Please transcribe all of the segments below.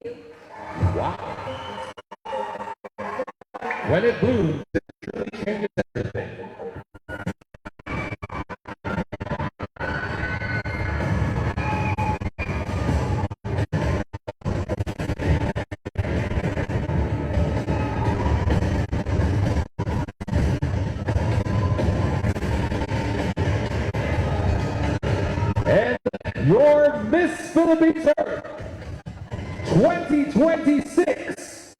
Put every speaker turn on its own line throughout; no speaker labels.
Wow. When it blooms, it truly changes everything. And your Miss Philippines Earth 2026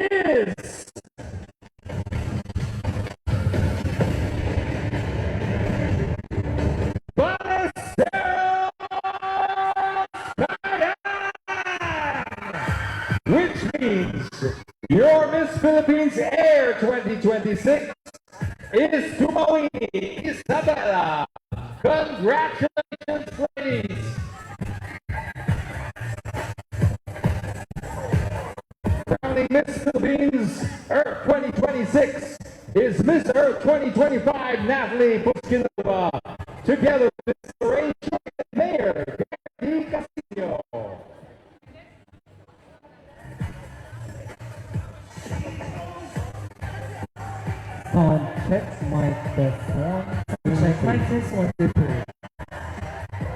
is Maricel Pagan, which means your Miss Philippines Air 2026 is Tumawini Isabella. Congratulations, ladies. Crowning Miss Philippines Earth 2026 is Miss Earth 2025 Natalie Puskinova, together with Rachel Mayor Gary Castillo.
Check mic test one. Check mic test 1, 2, 3.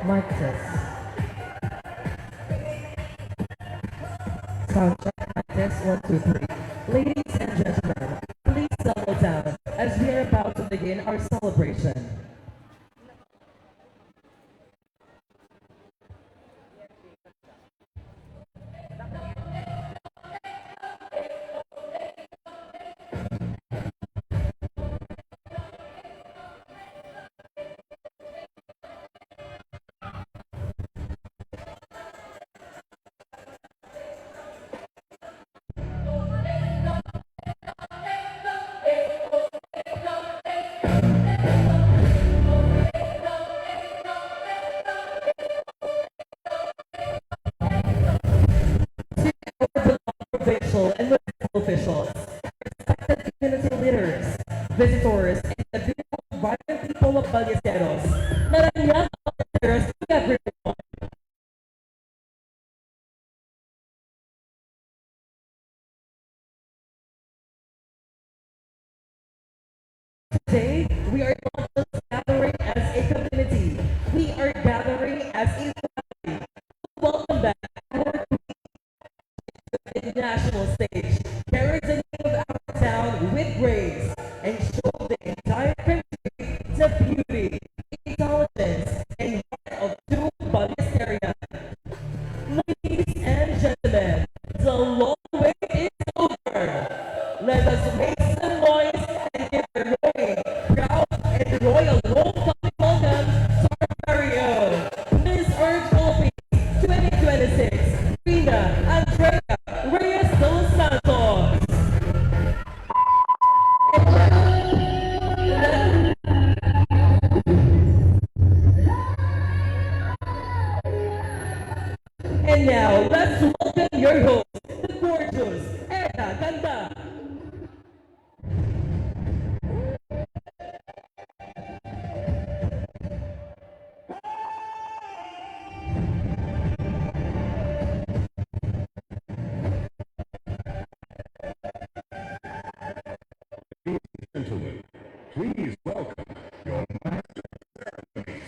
Mic test. Sound check mic test 1, 2, 3. Ladies and gentlemen, please settle down as we are about to begin our celebration. Provincial and municipal officials, respected community leaders, visitors, and the beautiful vibrant people of Ballesteros. Maraming Ballesteros to everyone. Today, we are not just gathering as a community, we are gathering as a family. Welcome back to the national stage, carry the name of our town with grace, and show the entire country the beauty, intelligence, and heart of true Ballesteria. Ladies and gentlemen, the long wait is over. Let us make some noise and give a roaring, proud, and royal homecoming welcome to our very own Miss Earth Philippines 2026, Rina Andrea Reyes dos Santos. And now, let's welcome your host, the gorgeous Edna Ganda.
Gentlemen, please welcome your master ceremonies.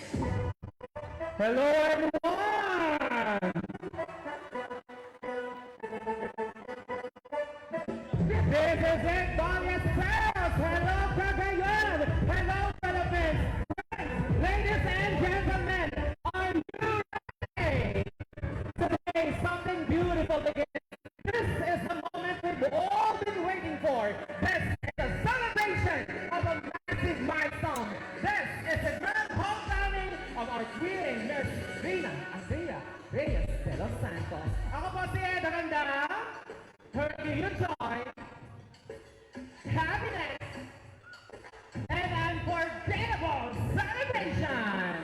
Hello, everyone! This is it, Ballesteros! Hello, Cagayan! Hello, Philippines! Friends, ladies and gentlemen, are you ready? Today, something beautiful begins. This is the moment we've all been waiting for. This is the celebration of a massive milestone. This is the grand homecoming of our queen, Miss Rina Andrea Reyes de los Santos. Ako po si Ed Ganda. Heard you joy, happiness, and unforgettable celebration.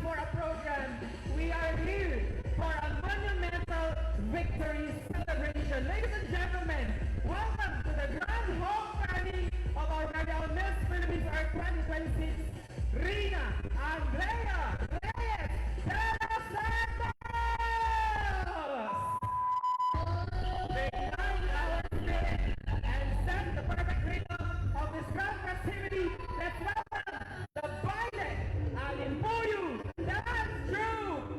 for a program. We are here for a monumental victory celebration. Ladies and gentlemen, welcome to the grand homecoming of our Regal Miss Philippines Earth 2026, Rina Andrea Reyes de los Santos! They light our spirit and set the perfect rhythm of this grand festivity. Let's welcome the Baile Alimpuyu Dance Troupe!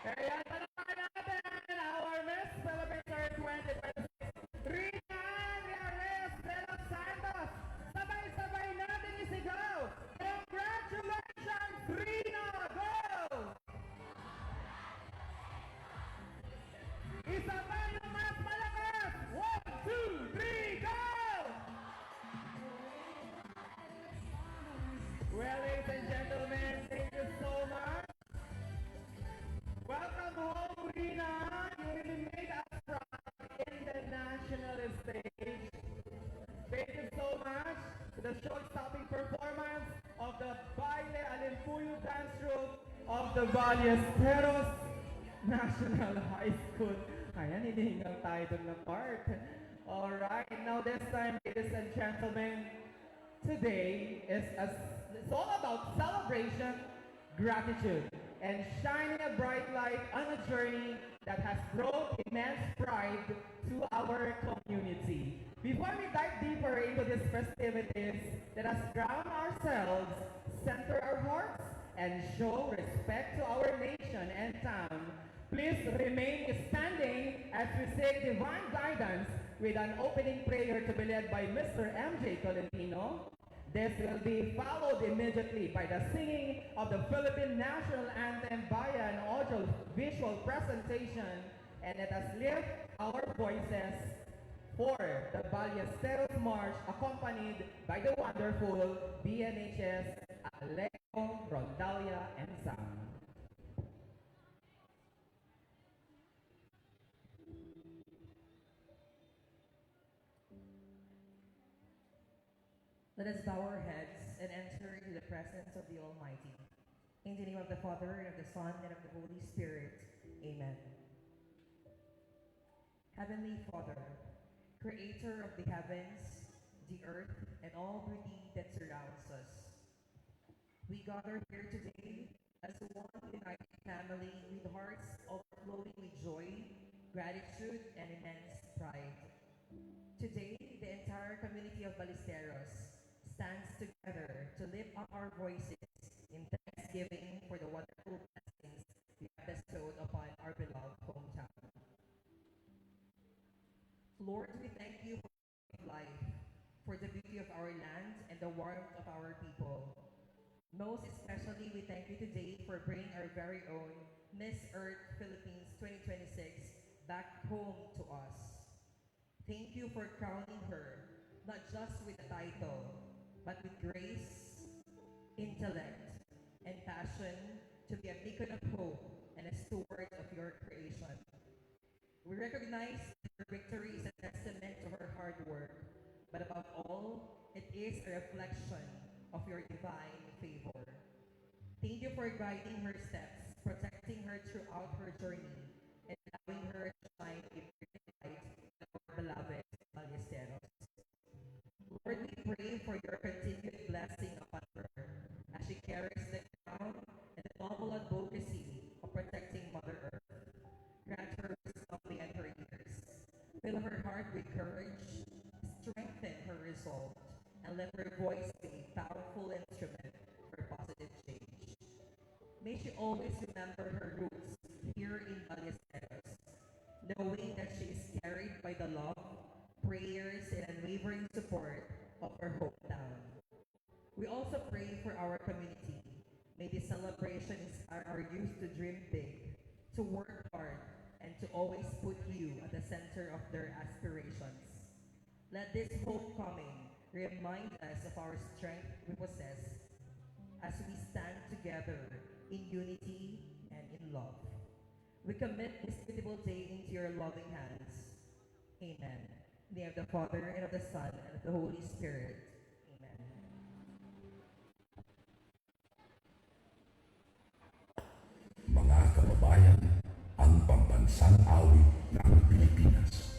Kaya talaga natin our Miss Philippines Earth 2026, Rina Reyes de los Santos. Sabay-sabay natin isigaw. Congratulations, Rina! Go! Isa pa yung mas malakas. 1, 2, 3, go! Well, ladies and gentlemen, thank you so much. Welcome home, Rina. You really made us proud in the national stage. Thank you so much to the show-stopping performance of the Baile Alimpuyu Dance Troupe of the Ballesteros National High School. Ayan, hinihingal tayo dun ng part. Alright, now this time, ladies and gentlemen, today it's all about celebration, gratitude, and shining a bright light on a journey that has brought immense pride to our community. Before we dive deeper into these festivities, let us ground ourselves, center our hearts, and show respect to our nation and town. Please remain standing as we seek divine guidance with an opening prayer to be led by Mr. MJ Tolentino. This will be followed immediately by the singing of the Philippine National Anthem via an audio-visual presentation, and let us lift our voices for the Ballesteros March accompanied by the wonderful BNHS Alejo, Rondalia, and Sam.
Let us bow our heads and enter into the presence of the Almighty. In the name of the Father, and of the Son, and of the Holy Spirit. Amen. Heavenly Father, Creator of the heavens, the earth, and all beauty that surrounds us, we gather here today as one united family with hearts overflowing with joy, gratitude, and immense pride. Today, the entire community of Ballesteros stands together to lift up our voices in thanksgiving for the wonderful blessings you have bestowed upon our beloved hometown. Lord, we thank you for life, for the beauty of our land and the warmth of our people. Most especially, we thank you today for bringing our very own Miss Earth Philippines 2026 back home to us. Thank you for crowning her, not just with a title, but with grace, intellect, and passion to be a beacon of hope and a steward of your creation. We recognize that her victory is a testament to her hard work, but above all, it is a reflection of your divine favor. Thank you for guiding her steps, protecting her throughout her journey, and allowing her to shine a bright light in our beloved Ballesteros. Lord, we pray for your continued blessing upon her as she carries the crown and the noble advocacy of protecting Mother Earth. Grant her wisdom beyond her years. Fill her heart with courage, strengthen her resolve, and let her voice be a powerful instrument for positive change. May she always remember her roots here in Ballesteros, knowing that she is carried by the love, prayers, and unwavering support of her hometown. We also pray for our community. May this celebration inspire our youth to dream big, to work hard, and to always put you at the center of their aspirations. Let this homecoming remind us of our strength we possess as we stand together in unity and in love. We commit this beautiful day into your loving hands. Amen. In the name of the Father, and of the Son, and of the Holy Spirit. Amen.
Mga kababayan, ang pambansang awit ng Pilipinas.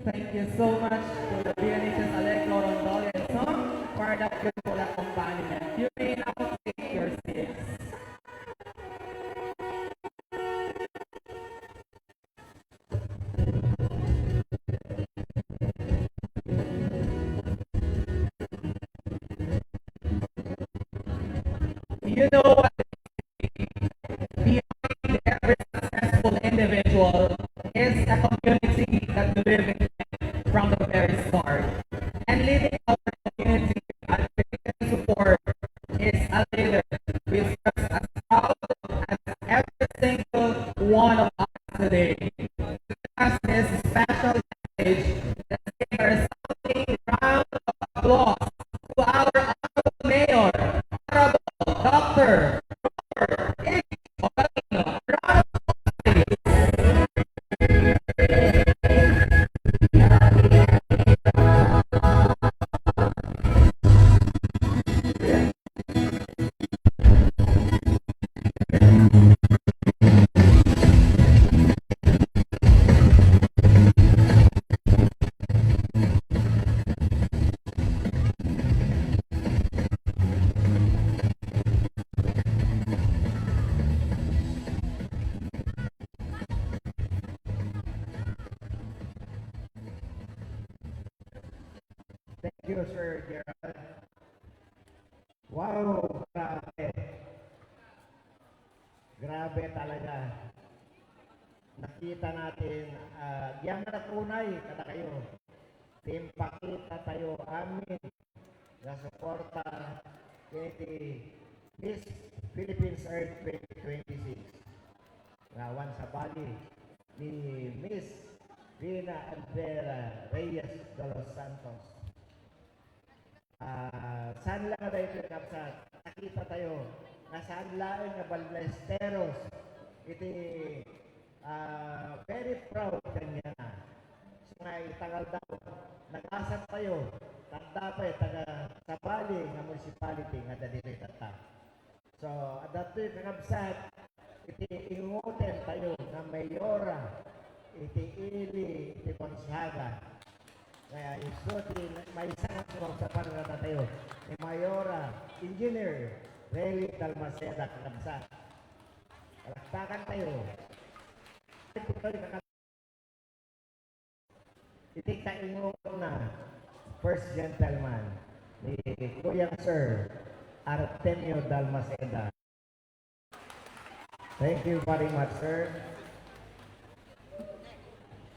Thank you so much to the BNHS Allegro Rondolian song for that beautiful accompaniment. You may now take your seats. You know what? Behind every successful individual is a community that live in from the very start. And leading our community and creating support is a leader who is just as proud as every single one of us today. As this special message, let's give a resounding round of applause to our honorable mayor, honorable Dr. Robert H. Obalino. Round of Thank you, Sir Gerald. Wow, grabe. Grabe talaga. Nakita natin, diyan na natunay, kada kayo. Team pakita tayo amin na suporta kay Miss Philippines Earth 2026. Rawan sa Bali ni Miss Rina Andrea Reyes de los Santos. Saan lang na tayo kapsat? Nakita tayo na saan lang na Balesteros. Iti very proud kanya. So nga itagal daw, nag-asat tayo, tanda pa taga sa Bali nga municipality nga dali tata. So at that time kapsat, iti ingoten tayo na mayora, iti ili, iti Gonzaga. Kaya isuti, may isang sa pangalata tayo ni Mayora, Engineer, Relly Dalmaceda, Kakamsa. Palakpakan tayo. Itikta ingo na First Gentleman ni Kuyang Sir Artemio Dalmaceda. Thank you very much, sir.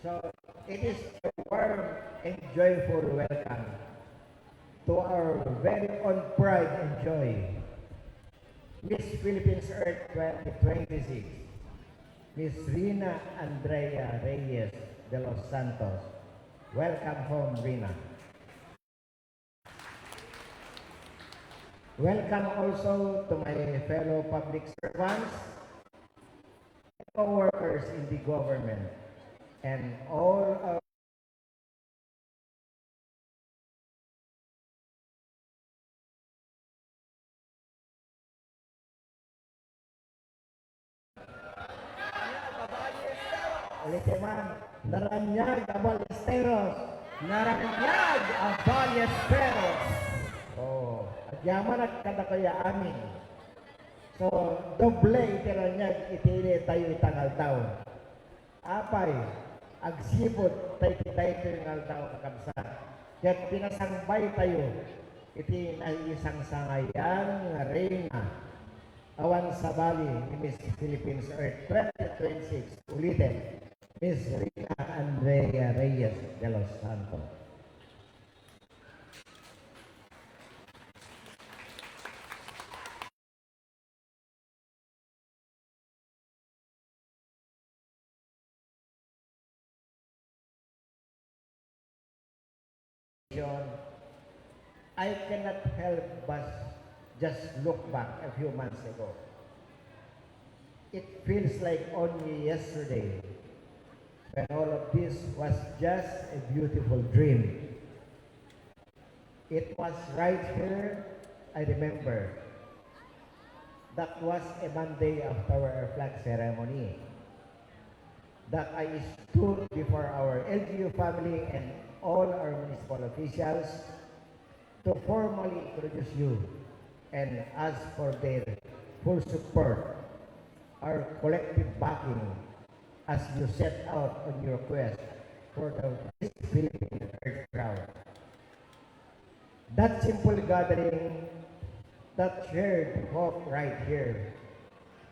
So, it is a warm and joyful welcome to our very own pride and joy, Miss Philippines Earth 2026, Miss Rina Andrea Reyes de los Santos. Welcome home, Rina. Welcome also to my fellow public servants, co-workers in the government, and all of Ulitiman, Naranyag Abalesteros. Naranyag Abalesteros. Oh, agyaman at kada kaya amin. So, doble itiranyag itili tayo itangal taon. Apay, agsipot tayo itangal taon kakabsa. Kaya't pinasangbay tayo, iti na isang sangayan nga reyna. Awan sa Bali ni Miss Philippines Earth 2026. Ulitin, Miss Rina Andrea Reyes de los Santos. I cannot help but just look back a few months ago. It feels like only yesterday when all of this was just a beautiful dream. It was right here, I remember. That was a Monday after our flag ceremony.
that I stood before our LGU family and all our municipal officials to formally introduce you and ask for their full support, our collective backing as you set out on your quest for the Miss Philippine Earth Crown. That simple gathering, that shared hope right here,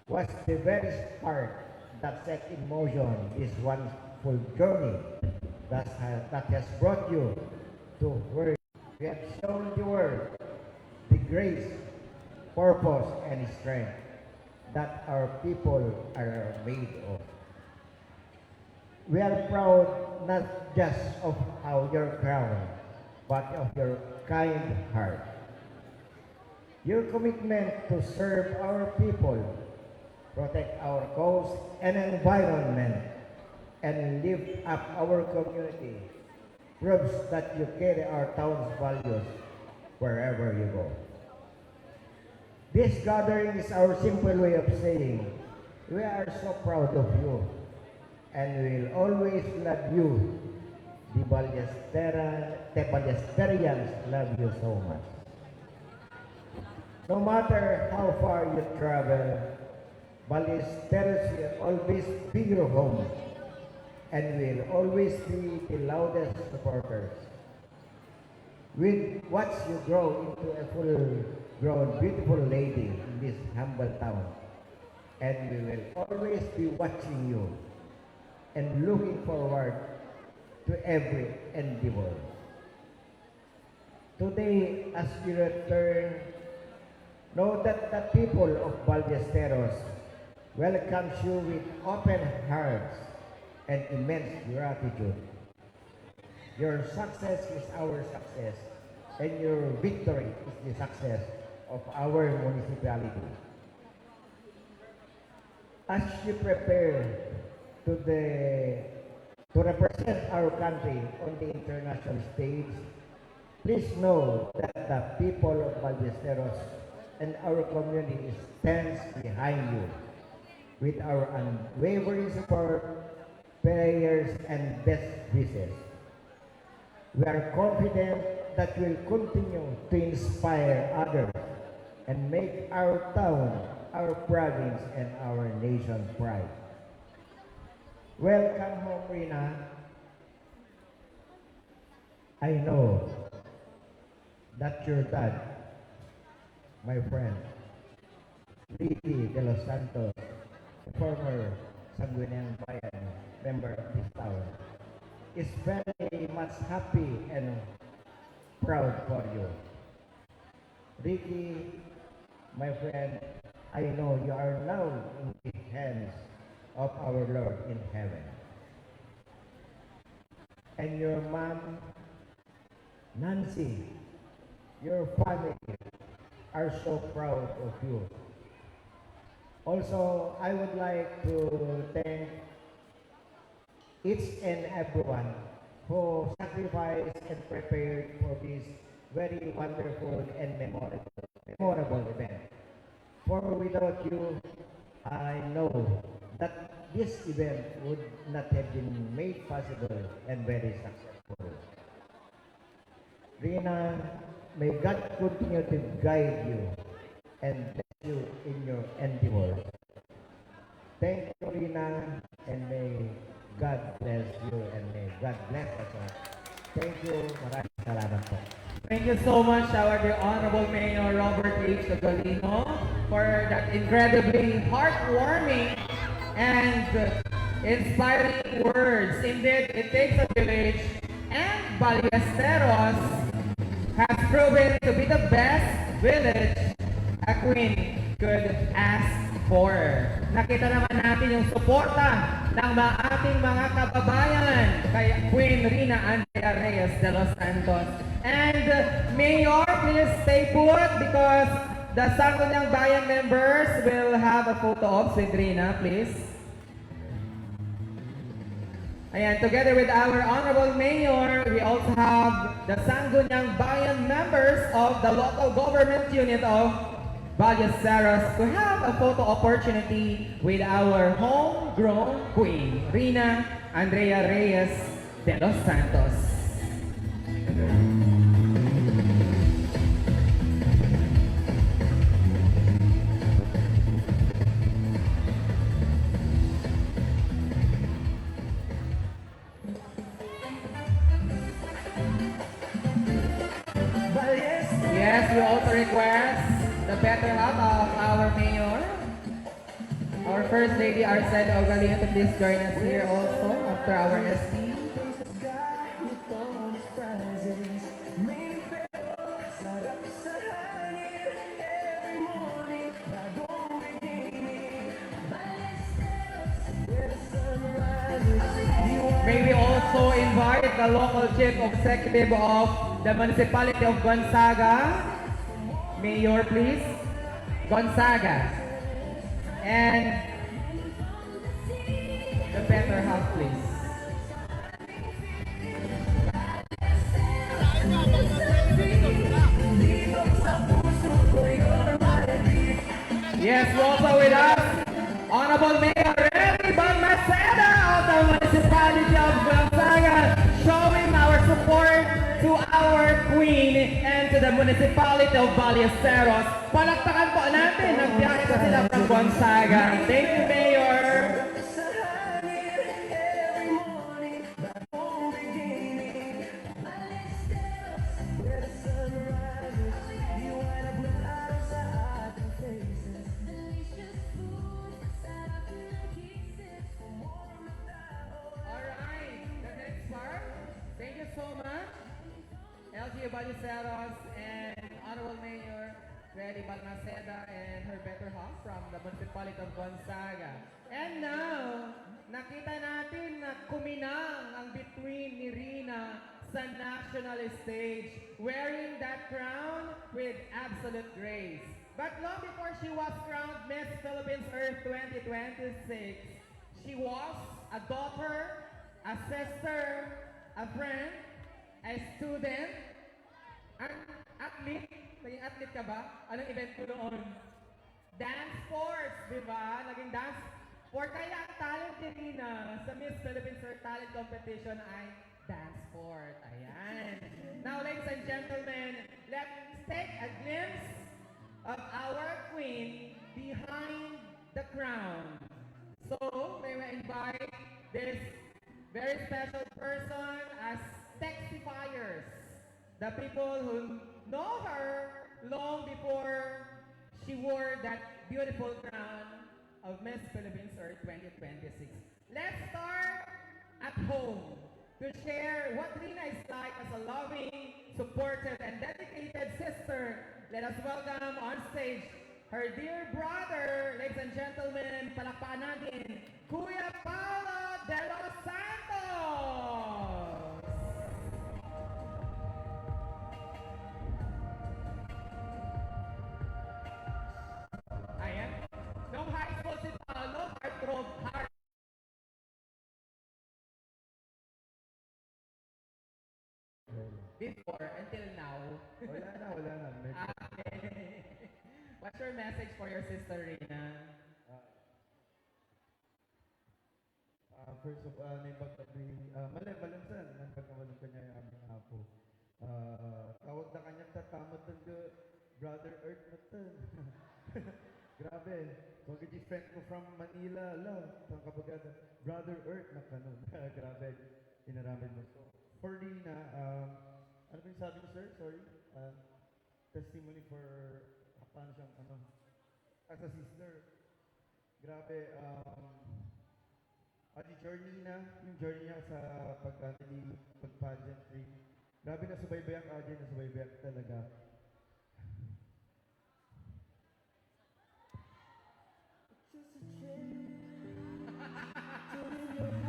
was the very spark that set in motion this wonderful journey that has brought you to where we have shown the world the grace, purpose, and strength that our people are made of. We are proud not just of your crown, but of your kind heart. Your commitment to serve our people, protect our coast and environment, and lift up our community proves that you carry our town's values wherever you go. This gathering is our simple way of saying, we are so proud of you, and we will always love you. The Ballesterians love you so much. No matter how far you travel, Ballesteros will always be your home and will always be the loudest supporters. We watch you grow into a full-grown, beautiful lady in this humble town, and we will always be watching you and looking forward to every endeavor. Today, as you return, know that the people of Ballesteros welcomes you with open hearts and immense gratitude. Your success is our success, and your victory is the success of our municipality. As you prepare to represent our country on the international stage, please know that the people of Ballesteros and our community stands behind you with our unwavering support, prayers, and best wishes. We are confident that we will continue to inspire others and make our town, our province, and our nation pride. Welcome home, Rina. I know that your dad, my friend, Ricky De Los Santos, former Sangguniang Bayan member of this town, is very much happy and proud for you. Ricky, my friend, I know you are now in the hands of our Lord in heaven. And your mom, Nancy, your family are so proud of you. Also, I would like to thank each and everyone who sacrificed and prepared for this very wonderful and memorable event. For without you, I know that this event would not have been made possible and very successful. Rina, may God continue to guide you and bless you in your endeavors. Thank you, Rina, and may God bless you and may God bless us all. Thank you. Maraming salamat po.
Thank you so much, our dear Honorable Mayor Robert H. Togolino, for that incredibly heartwarming and inspiring words. Indeed, it takes a village, and Ballesteros has proven to be the best village a queen could ask for. Nakita naman natin yung suporta ng ating mga kababayan kay Queen Rina Andrea Reyes de los Santos. And Mayor, please stay put because the Sangguniang Bayan members will have a photo ops with Rina, please. Ayan, together with our Honorable Mayor, we also have the Sangguniang Bayan members of the local government unit of Ballesteros to have a photo opportunity with our homegrown queen, Rina Andrea Reyes de los Santos. Yes, we also request the better half of our mayor, our First Lady Arcel Ogalia, to please join us here also after our ST. May we also invite the local chief executive of the municipality of Gonzaga, Mayor please, Gonzaga, and the better half please. Yes, also with us, Honorable Mayor Remy Balmaceda of the municipality of Gonzaga, showing our support to our queen and to the municipality of Ballesteros. Palakpakan po natin, nagbiyahe pa sila from Gonzaga. Thank you, Mayor. Alright, the next part. Thank you so much. LGU Ballesteros and Honorable Mayor Freddy Balmaceda and her better half from the municipality of Gonzaga. And now, nakita natin na kuminang ang between ni Rina sa national stage, wearing that crown with absolute grace. But long before she was crowned Miss Philippines Earth 2026, she was a daughter, a sister, a friend, a student, an athlete. Naging athlete ka ba? Anong event ko noon? Dance sports, di ba? Naging dance sport. Kaya ang talent ni Rina sa Miss Philippines Earth Talent Competition ay dance sport. Ayan. Now, ladies and gentlemen, let's take a glimpse of our queen behind the crown. So, may we invite this very special person as Texifiers, the people who know her long before she wore that beautiful crown of Miss Philippines Earth 2026. Let's start at home to share what Rina is like as a loving, supportive, and dedicated sister. Let us welcome on stage her dear brother, ladies and gentlemen, palakpakan natin, Kuya Paolo de los Santos! Ayan. Nung high school si Paolo, heartthrob, heart. Before, until now.
Wala na.
Okay. What's your message for your sister, Rina?
First of all, may pagkabi, malansan, ng pagkamalang kanya yung aming apo. Tawag na kanyang tatamad ng Brother Earth na to. Grabe. So, gigi friend ko from Manila, ang kapagada, Brother Earth na kanon. Grabe. Inaramid mo. So, for Rina, ano ba yung sabi ko, sir? Sorry. Testimony for, paano siyang, as a sister. Grabe, yung journey niya sa pag-pageantry. Grabe na subaybayan ka din, nasubaybayan talaga.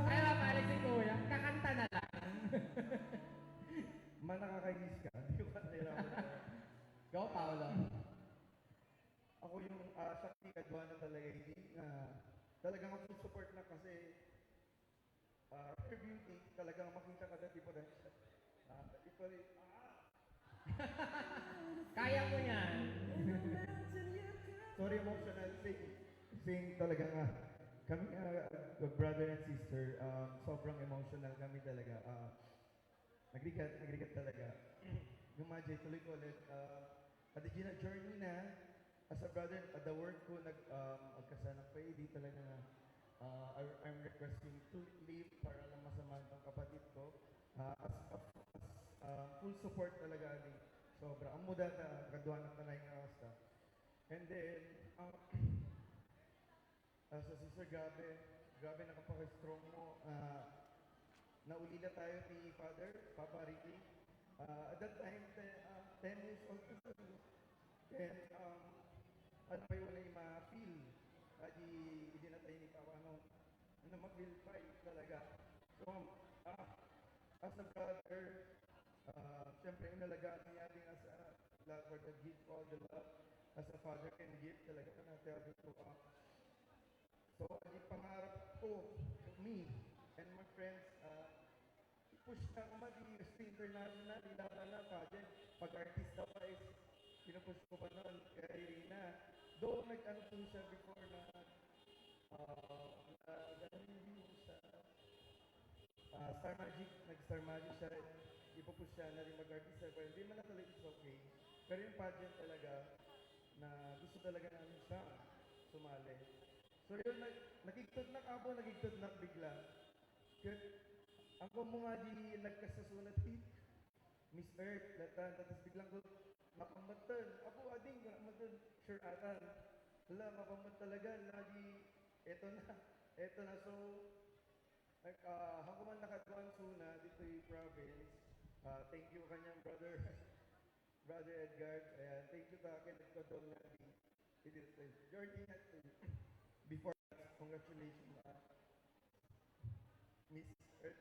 Ay, mapalik si Kuya. Kakanta na lang.
Nakakainis ka, hindi ko pa nahirapan.
Go, Paolo.
Ako yung Shakti Kadwana talaga, hindi na talagang ako support na kasi her beauty, talagang makita ka na difference.
Kaya mo yan.
sorry emotional sing talaga nga. Kami brother and sister, sobrang emotional kami talaga. Nagrigat talaga. Yung mga Jay, tuloy ko ulit. At the journey na, as a brother, at the work ko, magkasanak pa di talaga na, I'm requesting to leave para lang masamahan tong kapatid ko. Full support talaga ni sobra. Ang muda na, kaduhan ng tanay nga basta. And then, sa sister, grabe nakapaka-strong mo. Nauli na tayo ni Father, Papa Ricky. At that time, 10 years old na siya. And, ano pa yung unay ma-feel? Hindi na tayo ni Papa, na ma-feel pa talaga. So, as a brother, siyempre, inalagaan niya din as a love for the give all the love as a father can give talaga na natin to. So, ang pangarap ko, me and my friends, push na kumadi sa international, ilaban na pageant. Pag-artista pa is, pinupush ko pa noon kay Irina. Though nag-ano po siya before na gano'n sa Star Magic, nag-Star Magic siya, ipupush siya na rin mag-artista. Pero hindi man natuloy, it's okay. Pero yung pageant talaga, na gusto talaga namin siya sumali. So yun, nagigtod na ako, nagigtod na bigla. Kaya, ako mo nga di nagkasasunat Miss Earth, latan, tapos biglang ko, mapamatan. Ako, ading, mapamatan, sure atan. Wala, mapamat talaga, lagi, eto na, so, ako man nakatuan suna dito yung province. Thank you kanyang Brother Edgar. Ayan, thank you ta akin, nagkadong na Jordan natin. Before that, congratulations, Miss Earth.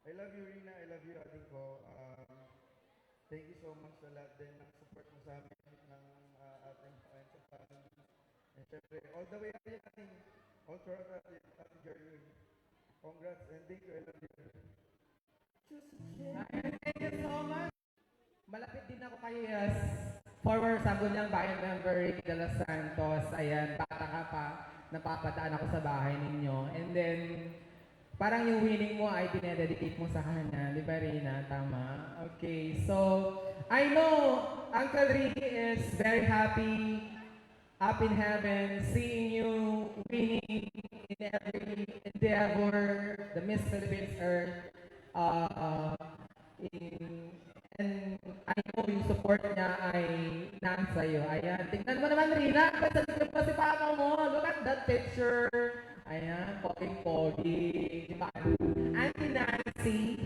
I love you, Rina. I love you, ating ko. Thank you so much sa lahat din ng support mo sa amin ng ating family. And syempre, all the way ating all throughout ating journey. Congrats and thank you. I love you.
Thank you so much. Malapit din ako kay former Sangguniang Bayan member Ricky de los Santos. Ayan, bata ka pa, napapadaan ako sa bahay ninyo. And then, parang yung winning mo ay dinededicate mo sa kanya. Di ba, Rina? Tama? Okay, so, I know Uncle Ricky is very happy, up in heaven, seeing you winning in every endeavor, the Miss Philippines Earth. And I know yung support niya ay nasa iyo. Ayan. Tingnan mo naman, Rina. Sa likod pa si Papa mo. Look at that picture. Ayan. Pogi-pogi. Diba? Auntie Nancy.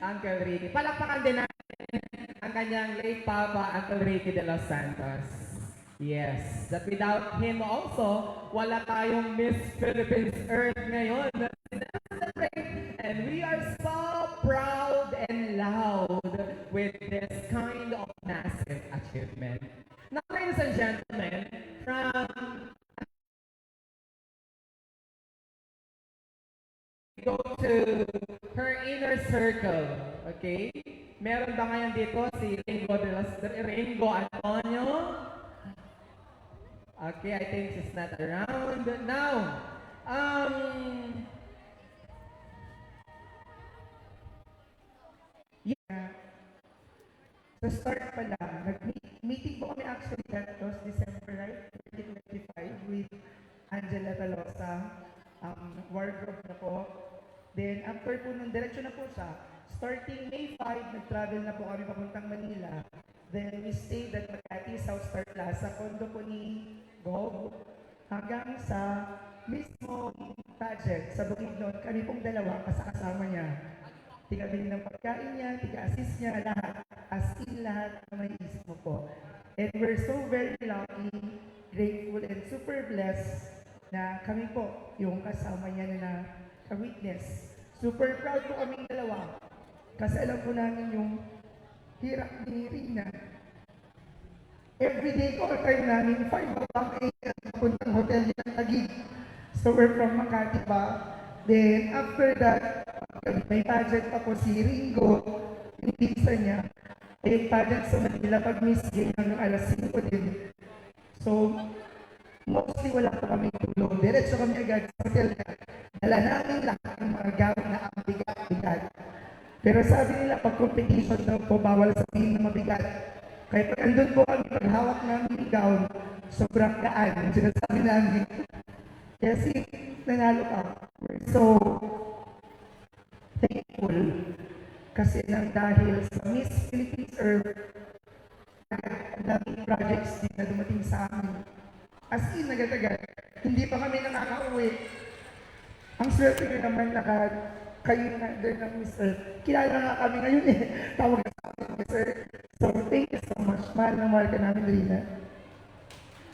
Uncle Ricky. Palakpakan din natin ang kanyang late Papa, Uncle Ricky de los Santos. Yes. That without him also, wala tayong Miss Philippines Earth ngayon. And we are so proud and loud with this kind of massive achievement. Now, ladies and gentlemen, from go to her inner circle, okay? Meron ba ngayon dito si Ringo Antonio? Okay, I think she's not around. Now,
Sa start pa lang, nag-meeting po kami actually that was December, right? 2025 with Angela Talosa, wardrobe na po. Then after po nung diretso na po siya, starting May 5, nag-travel na po kami papuntang Manila. Then we stayed at Makati South Star Plaza, condo po ni Gob, hanggang sa mismo pageant sa Bukidnon. Kami pong dalawa kasama niya. Tiga-bili ng pagkain niya, tiga-assist niya, lahat. As in lahat na may isip mo po. And we're so very lucky, grateful, and super blessed na kami po yung kasama niya na ka-witness. Super proud po kaming dalawa. Kasi alam po namin yung hirap ni Rina. Everyday call time namin, 5 o'clock a.m. puntang hotel niya ng Taguig. So we're from Makati pa. Then after that, may pageant pa po si Ringo, yung pinsa niya. Ay, yung pageant sa Manila, pag Miss Gay hanggang alas 5 din. So, mostly wala pa kami tulong. Diretso kami agad sa hotel na dala namin lahat ng mga gamit na ang bigat-bigat. Pero sabi nila, pag competition daw po, bawal sabihin na mabigat. Kaya pag andun po kami, pag hawak namin yung gown, sobrang gaan yung sinasabi namin. Kaya nanalo ka. We're so thankful. Kasi nang dahil sa Miss Philippines Earth, ang daming projects din na dumating sa amin. As in, agad-agad, hindi pa kami nakaka-uwi. Ang swerte ko naman kayo na doon ng Miss Earth. Kilala nga kami ngayon eh. Tawag na sa amin, Miss Earth. So, thank you so much. Mahal na mahal ka namin, Rina.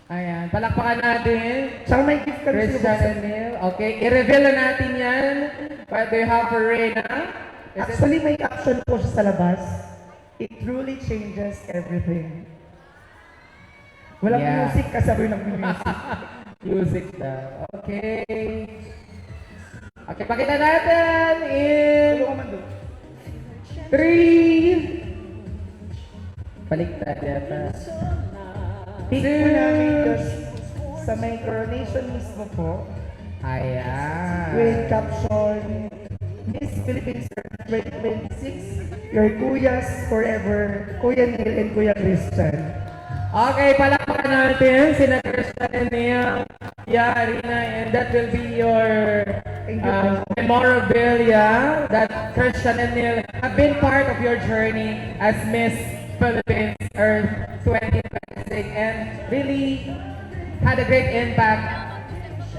Ayan, palakpakan natin.
Tsaka may gift kami sa
Christian and Neil. Okay, i-reveal na natin yan. What do you have for Reyna? Is it-
Actually, may caption po siya sa labas. It truly changes everything. Walang
Yeah.
music, kasabi ng music.
Music daw. Okay. Okay, pakita natin in
Tulong ka man doon.
3. Baliktad yata.
Pick po namin just sa may coronation mismo po
Ayan.
with caption Miss Philippines 2026, your kuyas forever, Kuya Neil and Kuya Christian.
Okay, palakpakan natin sina Christian and Neil. Yeah, Rina, and that will be your memorabilia that Christian and Neil have been part of your journey as Miss Philippines Earth 2026 and really had a great impact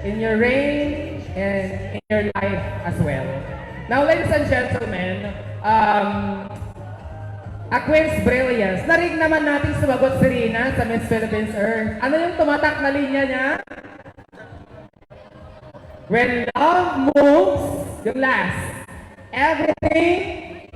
in your reign and in your life as well. Now, ladies and gentlemen, a Queen's Brilliance. Narig naman natin sumagot si Rina sa Miss Philippines Earth. Ano yung tumatak na linya niya? When love moves, yung last, everything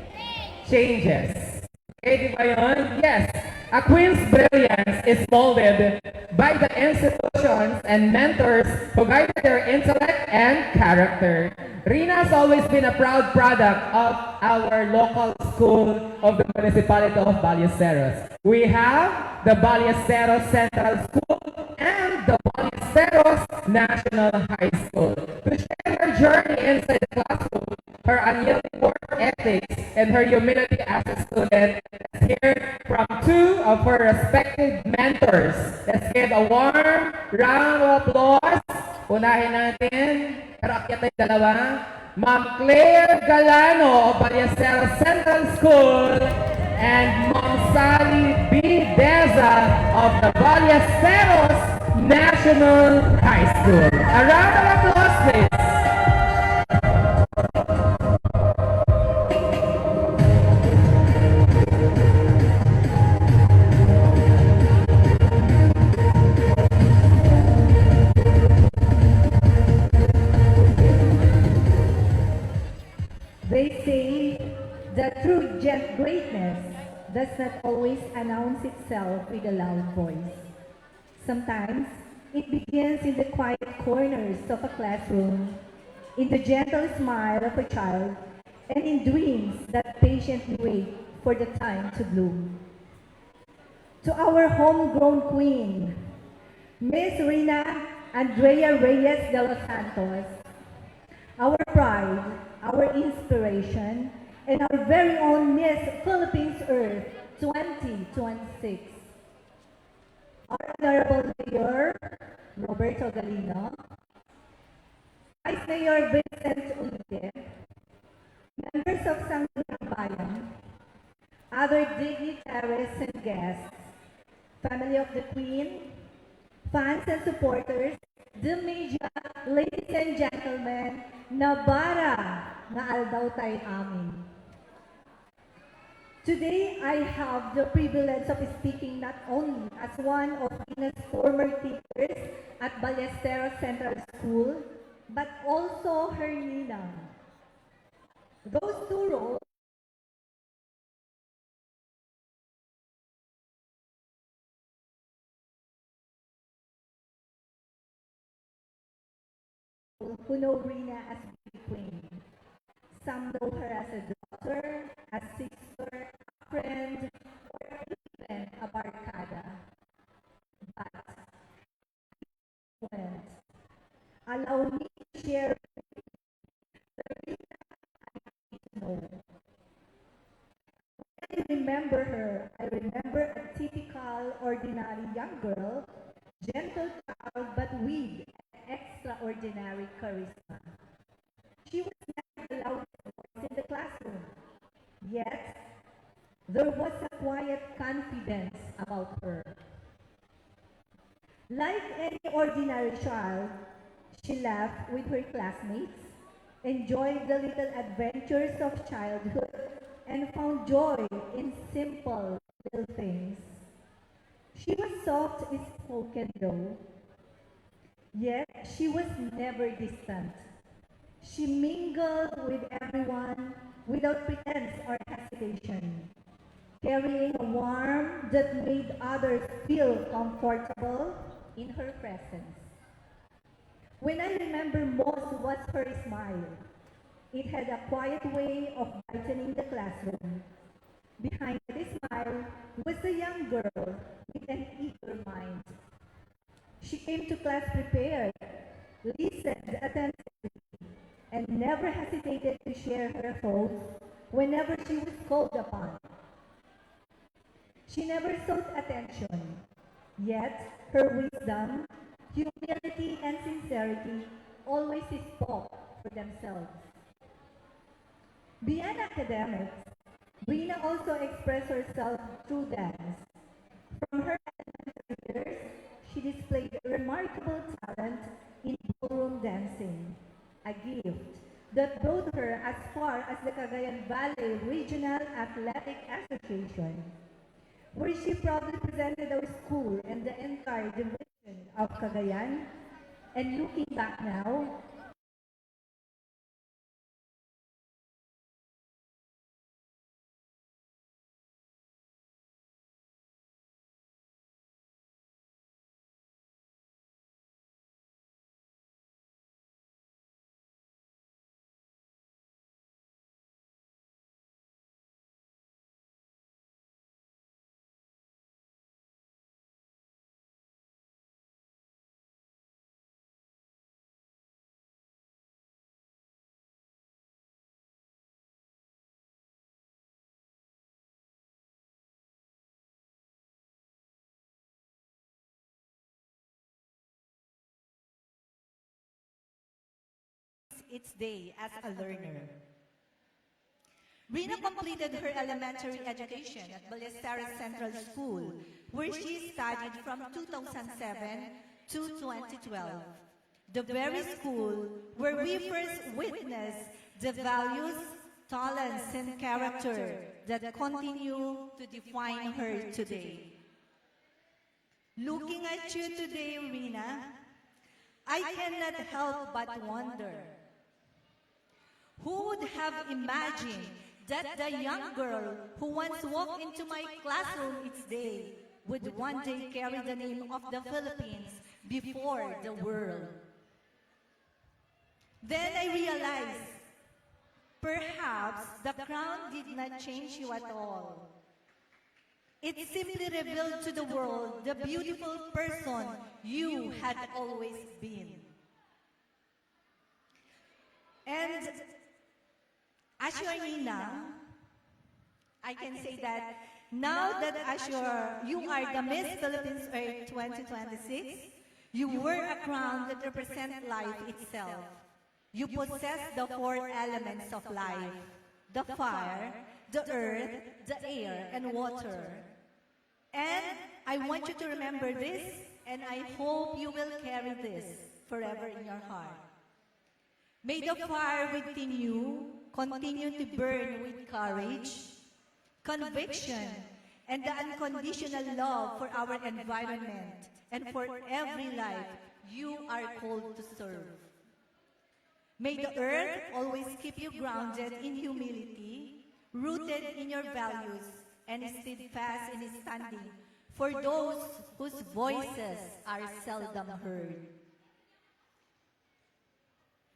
changes. Okay, di ba yun? Yes. A Queen's Brilliance is molded by the institutions and mentors who guided their intellect and character. Rina has always been a proud product of our local school of the municipality of Ballesteros. We have the Ballesteros Central School and the Ballesteros National High School. To share her journey inside the classroom, her unyielding work ethics, and her humility as a student, let's hear from two of her respected mentors. Let's give a warm round of applause. Unahin natin, pero akyat tayo dalawa. Ma'am Claire Galano of Ballesteros Central School and Ma'am Sally B. Deza of the Ballesteros National High School. A round of applause, please.
They say that true greatness does not always announce itself with a loud voice. Sometimes it begins in the quiet corners of a classroom, in the gentle smile of a child, and in dreams that patiently wait for the time to bloom. To our homegrown queen, Miss Rina Andrea Reyes de los Santos, our pride, our inspiration, and our very own Miss Philippines Earth 2026. Our Honorable Mayor, Roberto Galino, Vice Mayor Vincent Ulibe, members of Sangguniang Bayan, other dignitaries and guests, family of the Queen, fans and supporters, the media, ladies and gentlemen, nabara nga aldaw tayo amin. Today, I have the privilege of speaking not only as one of Rina's former teachers at Ballesteros Central School, but also her ninang. Those two roles who know Rina as Beauty Queen. Some know her as a daughter, a sister, a friend, remember her, I remember a typical, ordinary young girl, gentle child, but with an extraordinary charisma. She was never the loudest voice in the classroom, yet there was a quiet confidence about her. Like any ordinary child, she laughed with her classmates, enjoyed the little adventures of childhood, and found joy in simple little things. She was soft spoken though, yet she was never distant. She mingled with everyone without pretense or hesitation, carrying a warmth that made others feel comfortable in her presence. When I remember most was her smile. It had a quiet way of brightening the classroom. Behind the smile was a young girl with an eager mind. She came to class prepared, listened attentively, and never hesitated to share her thoughts whenever she was called upon. She never sought attention, yet her wisdom, humility, and sincerity always spoke for themselves. Beyond academics, Rina also expressed herself through dance. From her elementary years, she displayed remarkable talent in ballroom dancing, a gift that brought her as far as the Cagayan Valley Regional Athletic Association, where she proudly presented our school and the entire division of Cagayan. And looking back now,
its day as a learner. Rina completed her elementary education at Ballesteros Central School, where she studied from 2007 to 2012. The very school where we first witnessed the values, talents, and character that continue to define her today. Looking at you today, Rina, I cannot help but wonder, who would have imagined that the young girl who once walked into my classroom each day would one day carry the name of the Philippines before the world? Then I realized, perhaps the crown did not change you at all. It simply revealed to the world the beautiful person you had always been. And as your Nina, I can say that now that as you are the Miss Philippines Earth 2026, you wear a crown that represents life itself. You possess the four elements of life: the fire, the earth, the air, and water. And I want you to remember this, and I hope you will carry this forever in your heart. May the fire within you continue to burn with courage, conviction, and the unconditional love for our environment and for every life you are called to serve. May the earth always keep you grounded in humility, rooted in your values, and steadfast in standing for those whose voices are seldom heard.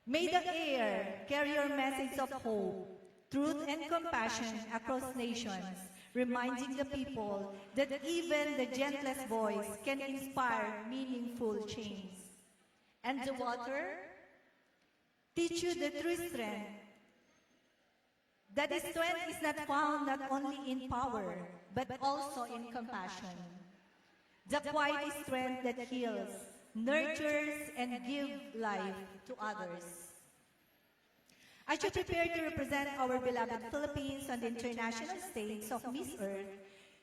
May the air carry your message of hope, truth, and compassion across nations, reminding the people that even the gentlest voice can inspire meaningful change. And the water, teach you the true strength that the strength is not found not only in power, but also in compassion. The quiet strength that heals, nurtures, and gives life to others. As you prepare to represent our beloved Philippines on the international stage of Miss Earth,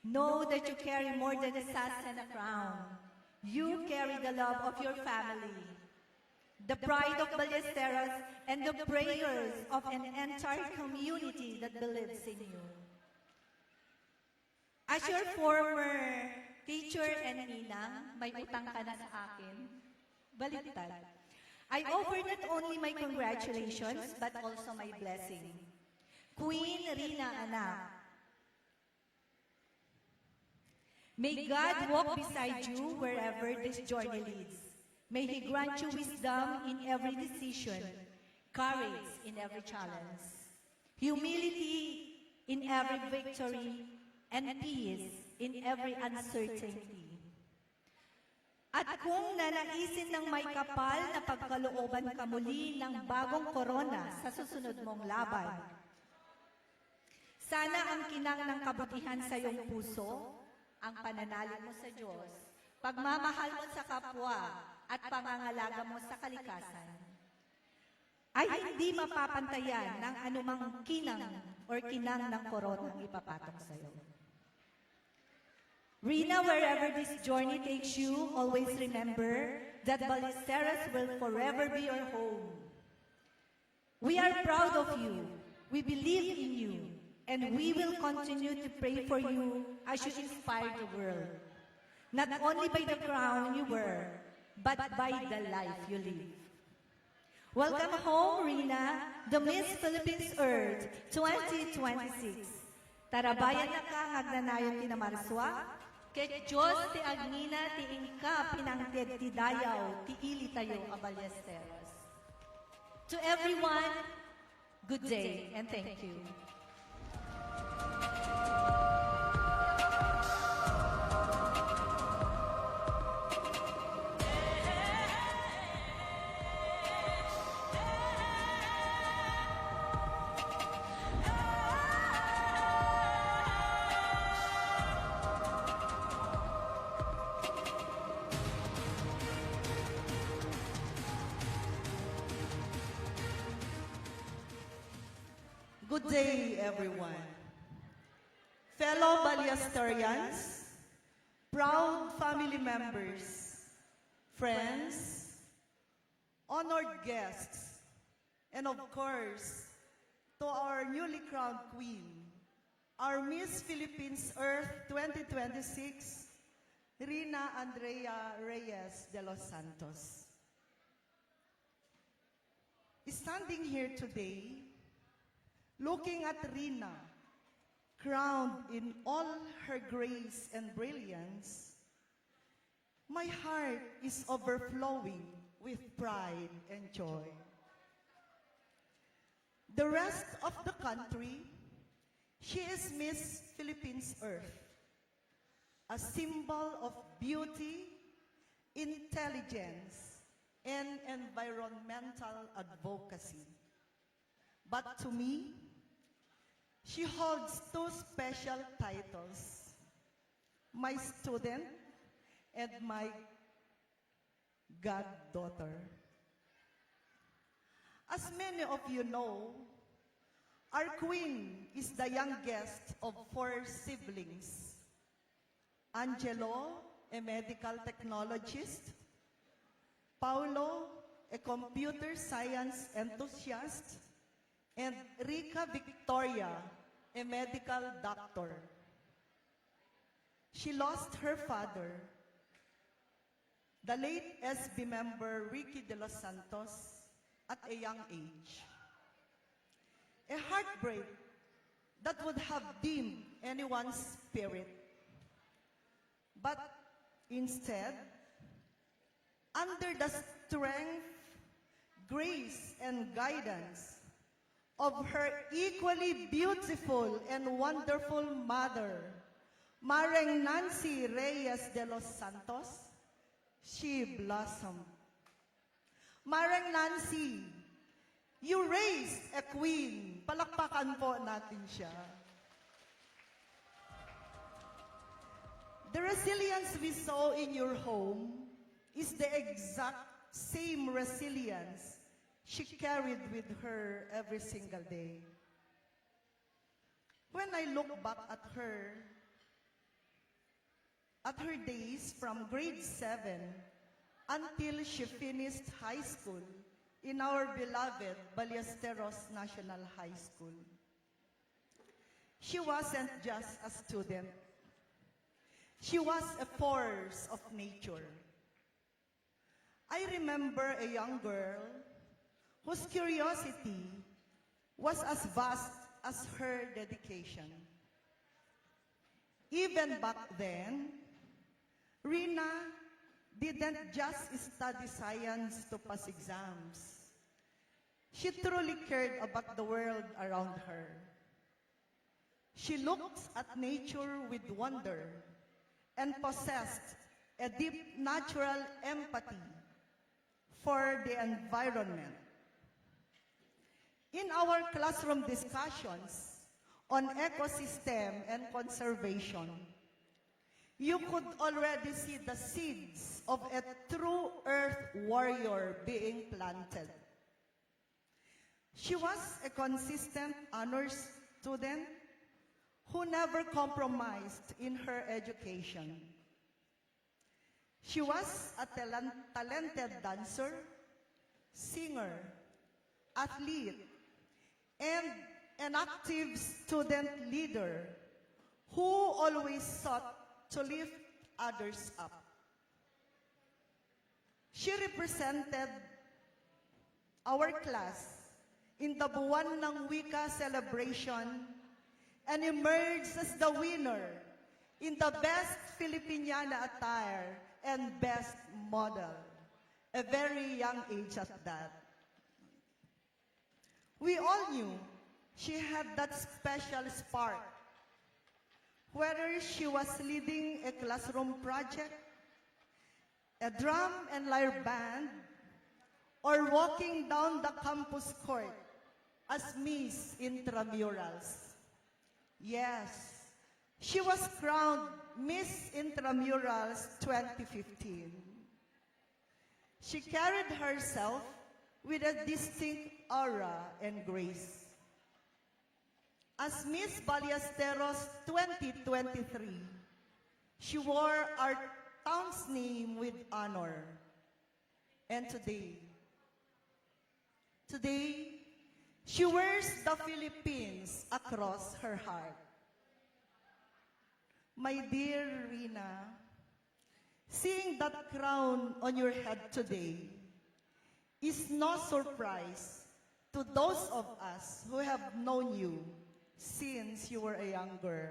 know that you carry more than a sash and a crown. You carry the love of your family, the pride of Ballesteros, and the prayers of an entire community that believes in you. As your former teacher and ninang, may utang ka na sa akin. Baliktad. I offer not only my congratulations, but also my blessing. Queen Rina Anak, may God walk beside you wherever this journey leads. May He grant you wisdom in every decision, courage in every challenge, humility in every victory, and peace in every uncertainty. At kung nanaisin ng may kapal na pagkalooban ka muli ng bagong korona sa susunod mong laban, sana ang kinang ng kabutihan sa iyong puso, ang pananalig mo sa Diyos, pagmamahal mo sa kapwa, at pangangalaga mo sa kalikasan, ay hindi mapapantayan ng anumang kinang or kinang ng koronang ipapatong sa iyo. Rina, wherever this journey takes you, always remember that Ballesteros will forever be your home. We are proud of you. We believe in you. And we will continue to pray for you as you inspire the world. Not only by the crown you wear, but by the life you live. Welcome home, Rina, the Miss Philippines Earth 2026. Tarabayan na ka agnanayon tinamarswa, kay Diyos ti agnina ti ingka pinangted ti dayaw ti ili tayo a Ballesteros. To everyone, good day and thank you.
Good day, everyone. Fellow Ballesterians, proud family members, friends, honored guests, and of course, to our newly crowned queen, our Miss Philippines Earth 2026, Rina Andrea Reyes de los Santos. Standing here today, looking at Rina, crowned in all her grace and brilliance, my heart is overflowing with pride and joy. The rest of the country, she is Miss Philippines Earth, a symbol of beauty, intelligence, and environmental advocacy. But to me, she holds two special titles, my student and my goddaughter. As many of you know, our queen is the youngest of 4 siblings. Angelo, a medical technologist. Paulo, a computer science enthusiast. And Rica Victoria, a medical doctor. She lost her father, the late SB member Ricky de los Santos, at a young age. A heartbreak that would have dimmed anyone's spirit. But instead, under the strength, grace, and guidance of her equally beautiful and wonderful mother, Mareng Nancy Reyes de los Santos, she blossomed. Mareng Nancy, You raised a queen. Palakpakan po natin siya. The resilience we saw in your home is the exact same resilience she carried with her every single day. When I look back at her days from grade 7 until she finished high school in our beloved Ballesteros National High School, she wasn't just a student. She was a force of nature. I remember a young girl whose curiosity was as vast as her dedication. Even back then, Rina didn't just study science to pass exams. She truly cared about the world around her. She looked at nature with wonder and possessed a deep natural empathy for the environment. In our classroom discussions on ecosystem and conservation, you could already see the seeds of a true earth warrior being planted. She was a consistent honors student who never compromised in her education. She was a talented dancer, singer, athlete, and an active student leader who always sought to lift others up. She represented our class in the Buwan ng Wika celebration and emerged as the winner in the Best Filipiniana Attire and Best Model, a very young age at that. We all knew she had that special spark. Whether she was leading a classroom project, a drum and lyre band, or walking down the campus court as Miss Intramurals. Yes, she was crowned Miss Intramurals 2015. She carried herself with a distinct aura and grace. As Miss Ballesteros 2023, she wore our town's name with honor. And today, she wears the Philippines across her heart. My dear Rina, seeing that crown on your head today is no surprise to those of us who have known you since you were a young girl.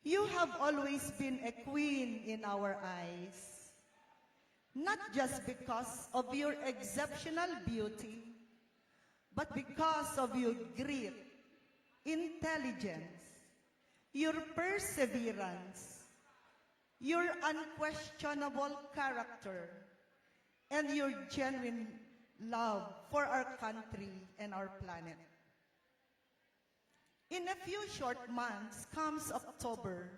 You have always been a queen in our eyes, not just because of your exceptional beauty, but because of your grit, intelligence, your perseverance, your unquestionable character, and your genuine love for our country and our planet. In a few short months, comes October,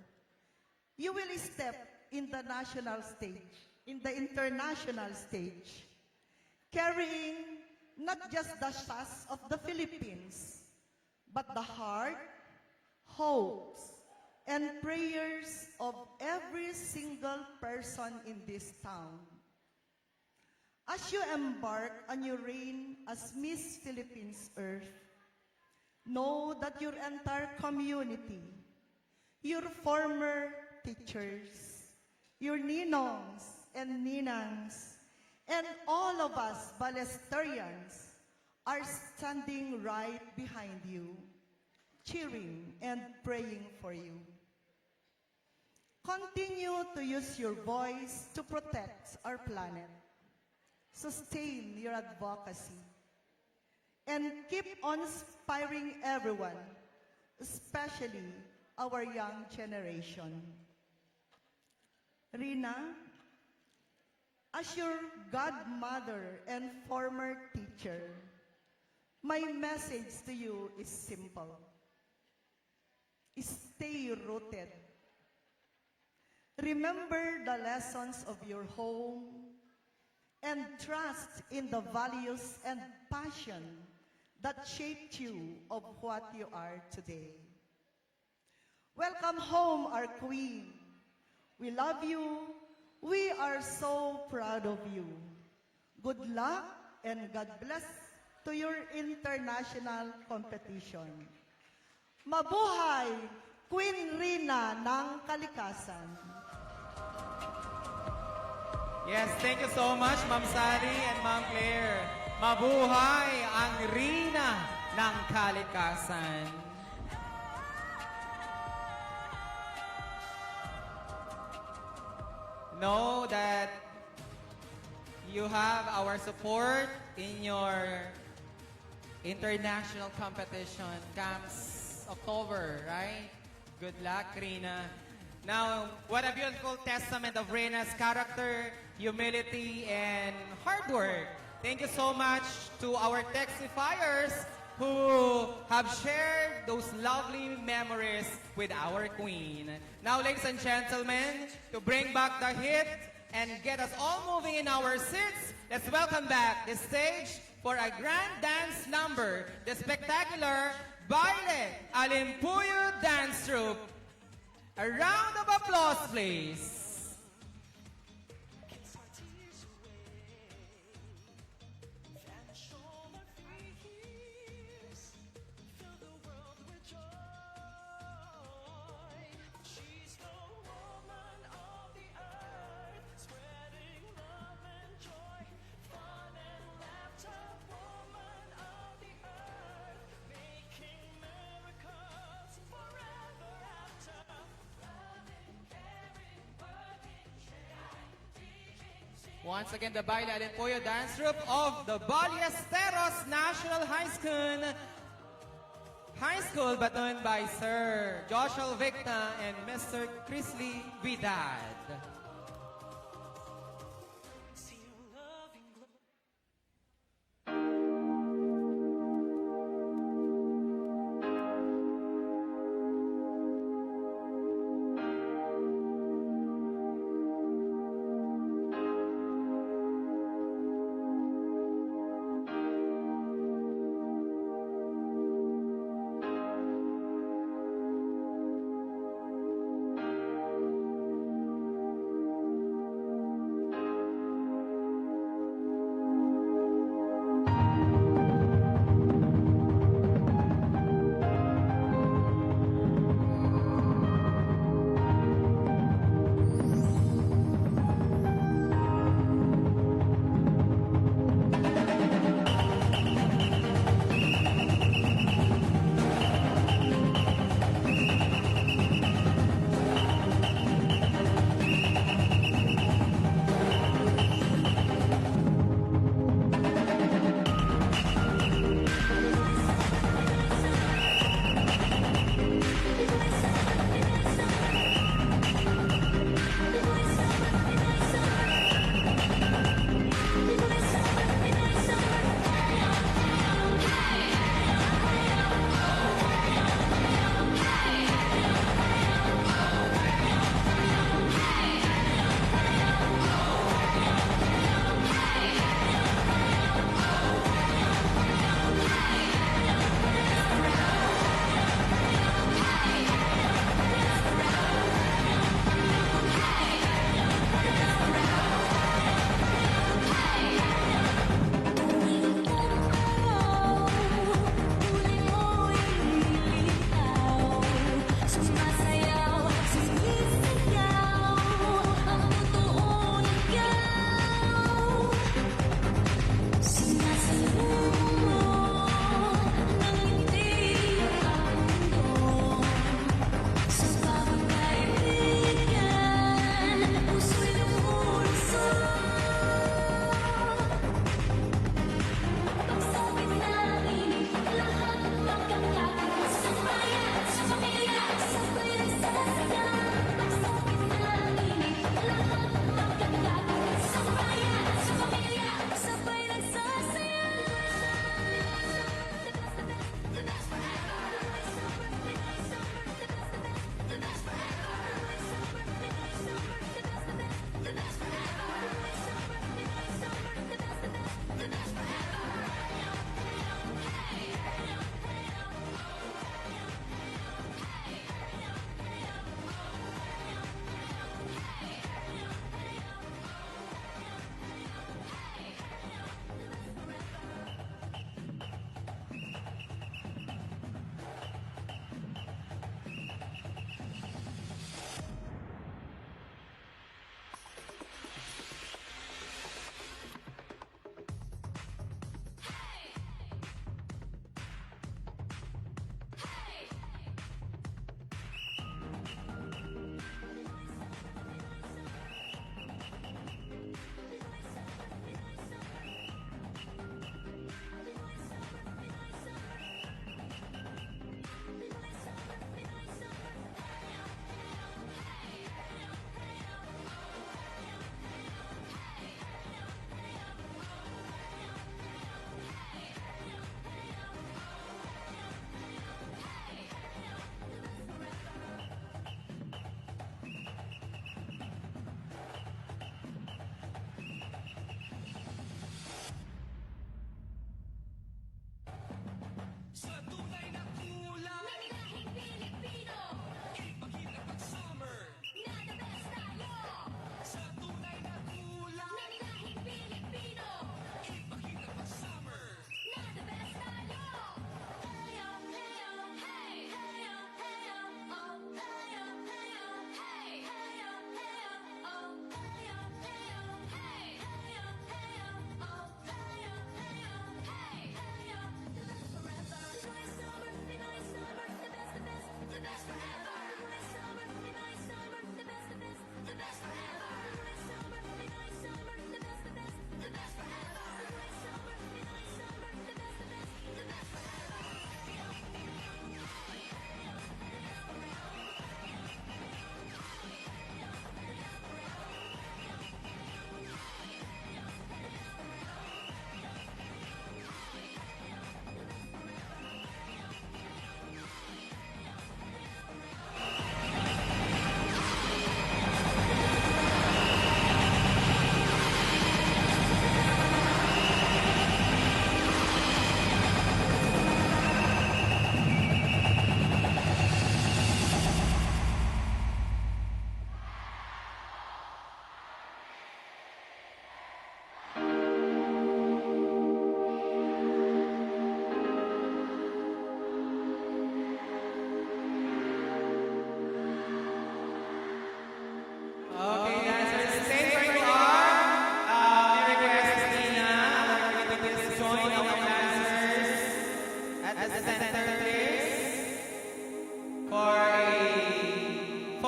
you will step in the national stage, in the international stage, carrying not just the sass of the Philippines, but the heart, hopes, and prayers of every single person in this town. As you embark on your reign as Miss Philippines Earth, know that your entire community, your former teachers, your ninongs and ninangs, and all of us Ballesterians are standing right behind you, cheering and praying for you. Continue to use your voice to protect our planet. Sustain your advocacy. And keep on inspiring everyone, especially our young generation. Rina, as your godmother and former teacher, my message to you is simple. Stay rooted. Remember the lessons of your home and trust in the values and passion that shaped you of what you are today. Welcome home, our queen. We love you. We are so proud of you. Good luck and God bless to your international competition. Mabuhay, Queen Rina ng Kalikasan.
Yes, thank you so much, Ma'am Sally and Ma'am Claire. Mabuhay ang Rina ng Kalikasan. Know that you have our support in your international competition comes October, right? Good luck, Rina. Now, what a beautiful testament of Rena's character, humility, and hard work. Thank you so much to our Texifiers who have shared those lovely memories with our queen. Now, ladies and gentlemen, to bring back the hit and get us all moving in our seats, let's welcome back the stage for a grand dance number, the spectacular Baile Alimpuyo Dance Troupe. A round of applause, please. Once again, the Baile Alimpuyo Dance Troupe of the Ballesteros National High School, batooned by Sir Joshua Victa and Mr. Chrisley Vidal.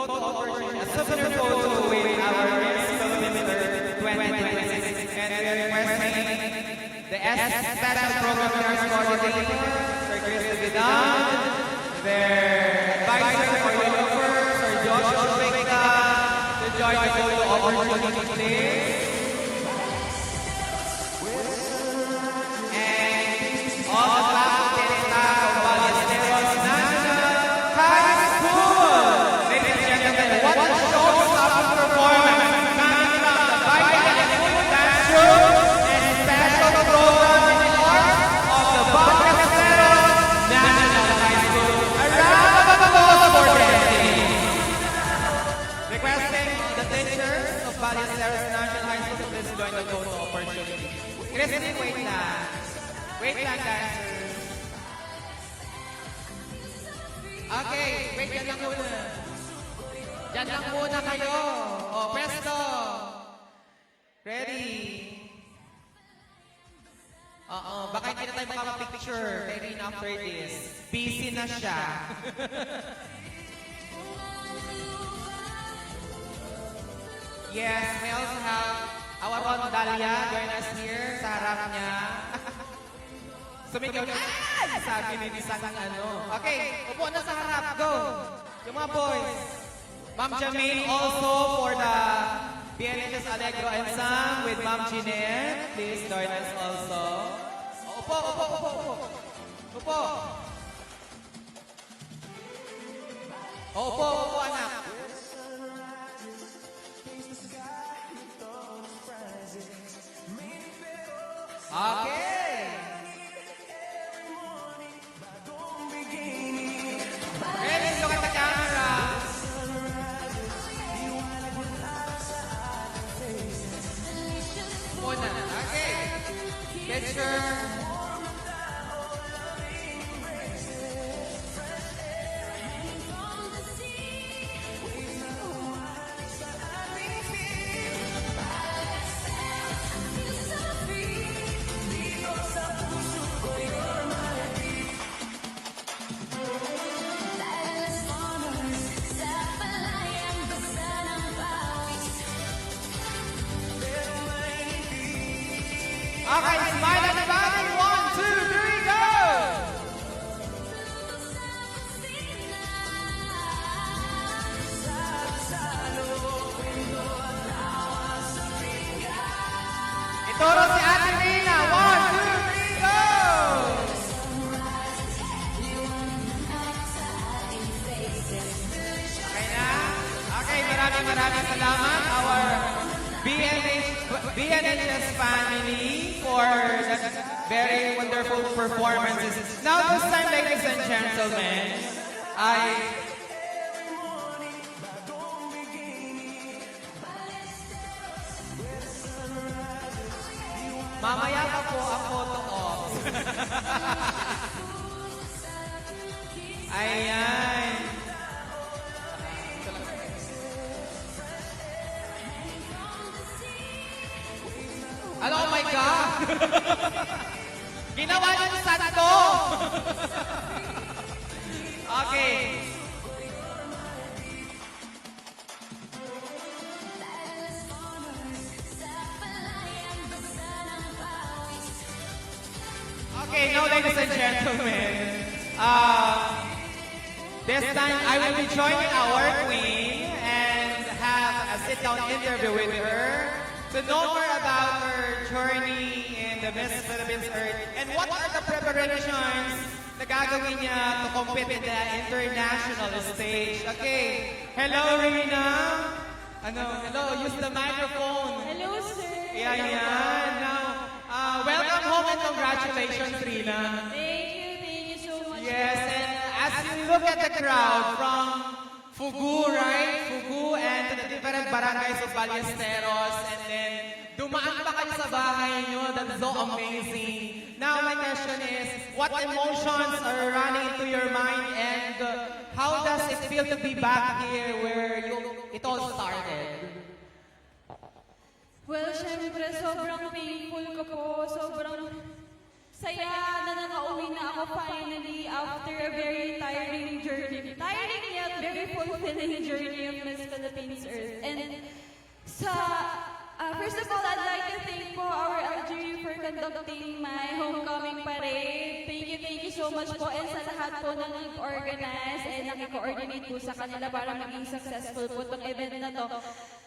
photo opportunity, a souvenir photo with our Miss Philippines 2026. And we are requesting the special program nurse coordinator, Sir Chris Vidal, their advisor for Uniform, Sir Joshua Victa, to join the photo opportunity today. And all the faculty and staff of Ballesteros National High School. Ladies and gentlemen, what a showstopping performance coming from the Vital Dance Troupe and special program in the art of the Ballesteros National High School. A round of applause for their team. Requesting the teachers of Ballesteros National High School to please join the photo opportunity. Christine, wait lang. Wait lang, dancers. Okay, wait, dyan lang muna. Dyan lang muna kayo. O, presto. Ready. Oo, baka hindi na tayo makapapicture kay Rina after this. Busy na siya. Yes, we also have our Ron Dalia join us here sa harap niya. Sumigaw niya, ay! Sabi ni isang Okay, upo na sa harap. Go! Yung mga boys. Ma'am Jamil also for the BNHS Allegro Ensemble with Ma'am Jeanette. Please join us also. Upo, upo, upo, upo. Upo. Upo, upo, anak. Okay. Ready, look at the camera. Muna. Okay. Picture. Okay, smile at the back. 1, 2, 3, go! Ituro si Ate Rina. 1, 2, 3, go! Okay na? Okay, maraming salamat. Our BNHS family for that very wonderful performances. Now this time, ladies and gentlemen, mamaya pa po ang photo off. Ayan. Oh my God! Ginawa niyo sa santo! Okay. Okay, now ladies and gentlemen, this time I will be joining our queen and have a sit-down interview with her to know more about her journey in the Miss Philippines Earth and what are the preparations na gagawin niya to compete in the international stage. Okay, hello Rina. Hello, use the microphone.
Hello, sir.
Yan. Now, welcome home and congratulations, Rina.
Thank you so much.
Yes, and as you look at the crowd from Fugu, right? Fugu and to the different barangays of Ballesteros, and then dumaan pa kayo sa bahay nyo. That's so amazing. Now my question is, what emotions are running into your mind and how does it feel to be back here where it all started?
Well, syempre, sobrang painful ko po. Sobrang saya na nakauwi na ako finally after a very tiring journey. Tiring yet very fulfilling. fulfilling journey of Miss Philippines Earth. And first of all, I'd like to thank po our LGU for conducting my homecoming parade. Thank you so much po. And sa lahat po na nag-organize and nakiko-coordinate po sa kanila para maging successful po itong event na to.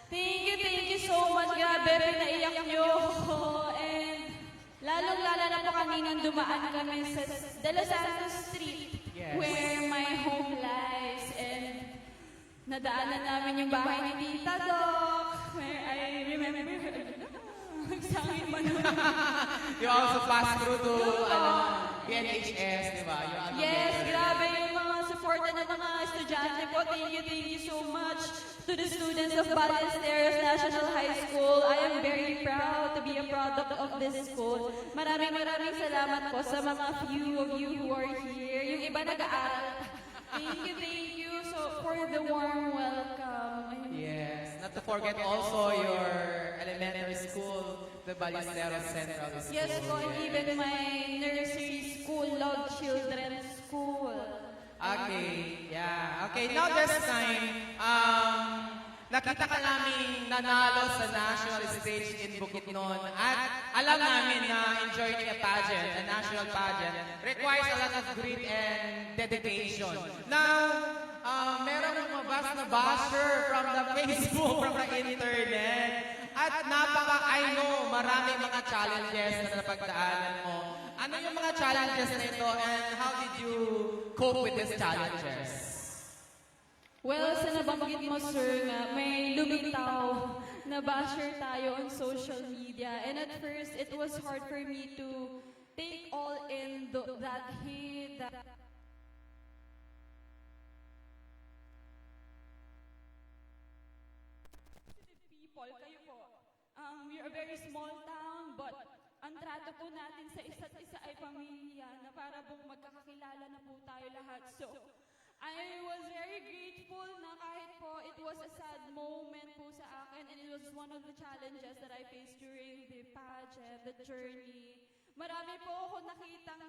Thank you so much. Grabe, pinaiyak nyo ako. And lalong-lala na po kaninang dumaan kami sa De Los Santos Street, where my home lies. And nadaanan namin yung bahay ni Tita Doc, where I remember magsangin man
You also pass through to PNHS, di ba?
Yes, grabe yung mga support ng mga estudyante po. Thank you so much to the students of Ballesteros National High School. I am very proud to be a product of this school. Maraming salamat po sa mga few of you who are here. Yung iba nag-aaral. Thank you so for the warm welcome.
Yes, not to forget also your elementary school, the Ballesteros Central School.
Yes po, and even my nursery school, Love Children's School.
Okay, yeah. Okay, now this time, nakita ka namin nanalo sa national stage in Bukidnon at alam namin na enjoying a pageant, a national pageant, requires a lot of grit and dedication. Now, merong lumabas na basher from the Facebook, from the internet, at I know, marami mga challenges na napagdaanan mo. Ano yung mga challenges na ito and how did you cope with these challenges?
Well, sa nabanggit mo, sir, nga, may lumitaw na basher tayo on social media. And at first, it was hard for me to take all in that hate, that people, kayo po. We're a very small town, but ang trato po natin sa isa't isa ay pamilya na para pong magkakakilala na po tayo lahat. So, I was very grateful na kahit po it was a sad moment po sa akin and it was one of the challenges that I faced during the pageant, the journey. Marami po ako nakitang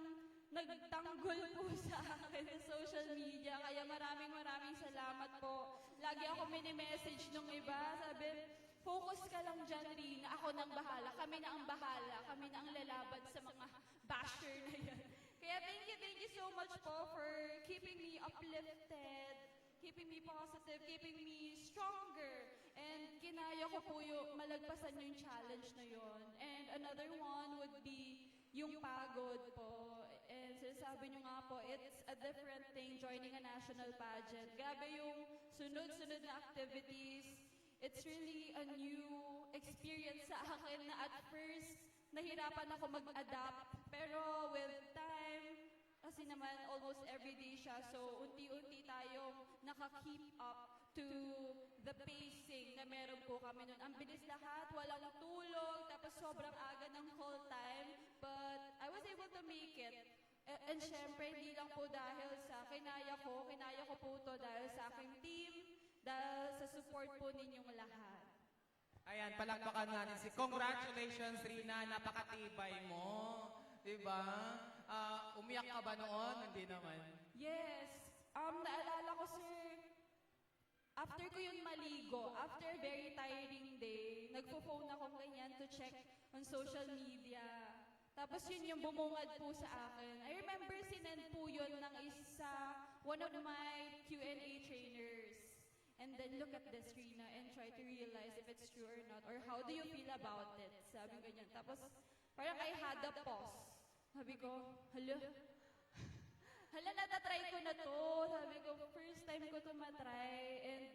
nagtanggol po sa akin sa social media, kaya maraming salamat po. Lagi ako mini-message nung iba, sabi, focus ka lang dyan, Rina, ako nang bahala, kami na ang lalaban sa mga basher na yan. Kaya thank you so much po for keeping me uplifted, keeping me positive, keeping me stronger. And kinaya ko po yung malagpasan yung challenge na yon. And another one would be yung pagod po. And sinasabi nyo nga po, it's a different thing joining a national pageant. Grabe yung sunod-sunod na activities. It's really a new experience sa akin na at first, nahirapan ako mag-adapt. Pero with time, kasi naman almost everyday siya, so unti-unti tayong naka-keep up to the pacing na meron po kami nun. Ang bilis lahat, walang tulog, tapos sobrang aga ng call time, but I was able to make it. And syempre, hindi lang po dahil sa kinaya ko po to dahil sa aking team, dahil sa support po ninyong lahat.
Ayan, palakpakan natin si congratulations, Rina, napakatibay mo. Diba? Umiyak ka ba noon? Hindi naman.
Yes. Naalala ko, sir, after ko yun maligo, after a very tiring day, nagpo-phone ako ganyan to check on social media. Tapos yun yung bumungad po sa akin. I remember sinend po yun ng one of my Q&A trainers. And then look at this, Rina, and try to realize if it's true or not, or how do you feel about it? Sabi ganyan. Tapos, parang I had a pause. Sabi ko, hala, natatry ko na to. Sabi ko, first time ko to matry. And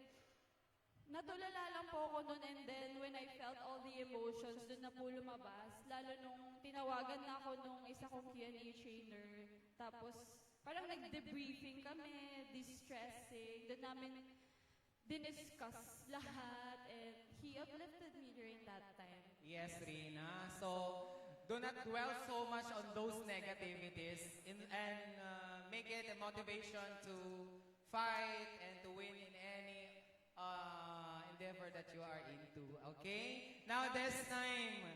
natulala lang po ako nun. And then, when I felt all the emotions, dun na po lumabas. Lalo nung tinawagan na ako nung isa kong Q&A trainer. Tapos, parang nag-debriefing kami, distressing. Doon namin diniscuss lahat, and he uplifted me during that time.
Yes, Rina. So, do not dwell so much on those negativities and make it a motivation to fight and to win in any endeavor that you are into. Okay? Now, this time,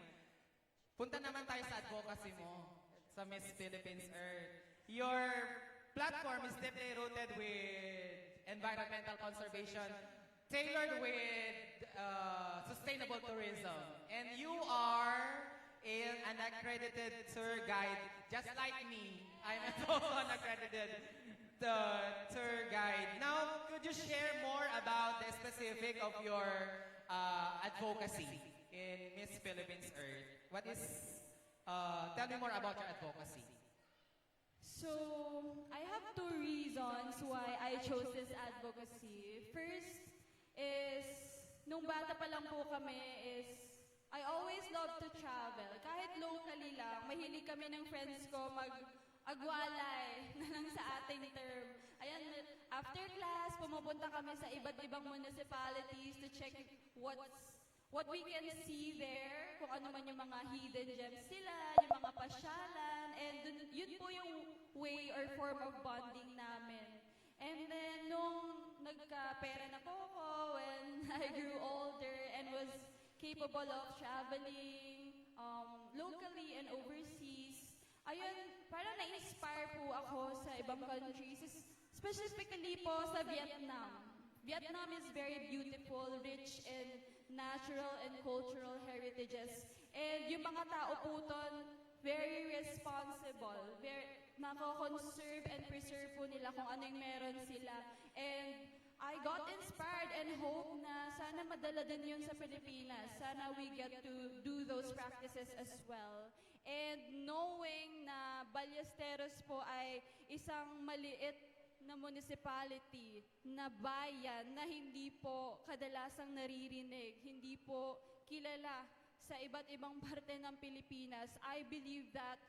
punta naman tayo sa advocacy mo sa Miss Philippines Earth. Your platform is deeply rooted with environmental conservation conservation tailored with sustainable tourism. And you are an accredited tour guide, just like me. I'm also an accredited tour guide. Now, could you share more about the specific of your advocacy in Miss Philippines Earth? What is, tell me more about your advocacy.
So, I have two reasons why I chose this advocacy. First is, nung bata pa lang po kami is, I always love to travel. Kahit locally lang, mahilig kami ng friends ko mag-agwalay na lang sa ating term. Ayan, after class, pumupunta kami sa iba't ibang municipalities to check what we can see there, kung ano man yung mga hidden gems sila, yung mga pasyalan, and yun po yung way or form of bonding namin. And then, nung nagka-pera na po ako, when I grew older and was capable of traveling locally and overseas, ayun, parang na-inspire po ako sa ibang countries, specifically po sa Vietnam. Vietnam is very beautiful, rich in natural and cultural heritages. And yung mga tao po doon, very responsible, nako-conserve and preserve po nila kung ano yung meron sila. And I got inspired and hope na sana madala din yun sa Pilipinas. Sana we get to do those practices as well. And knowing na Ballesteros po ay isang maliit na municipality, na bayan na hindi po kadalasang naririnig, hindi po kilala sa iba't ibang parte ng Pilipinas, I believe that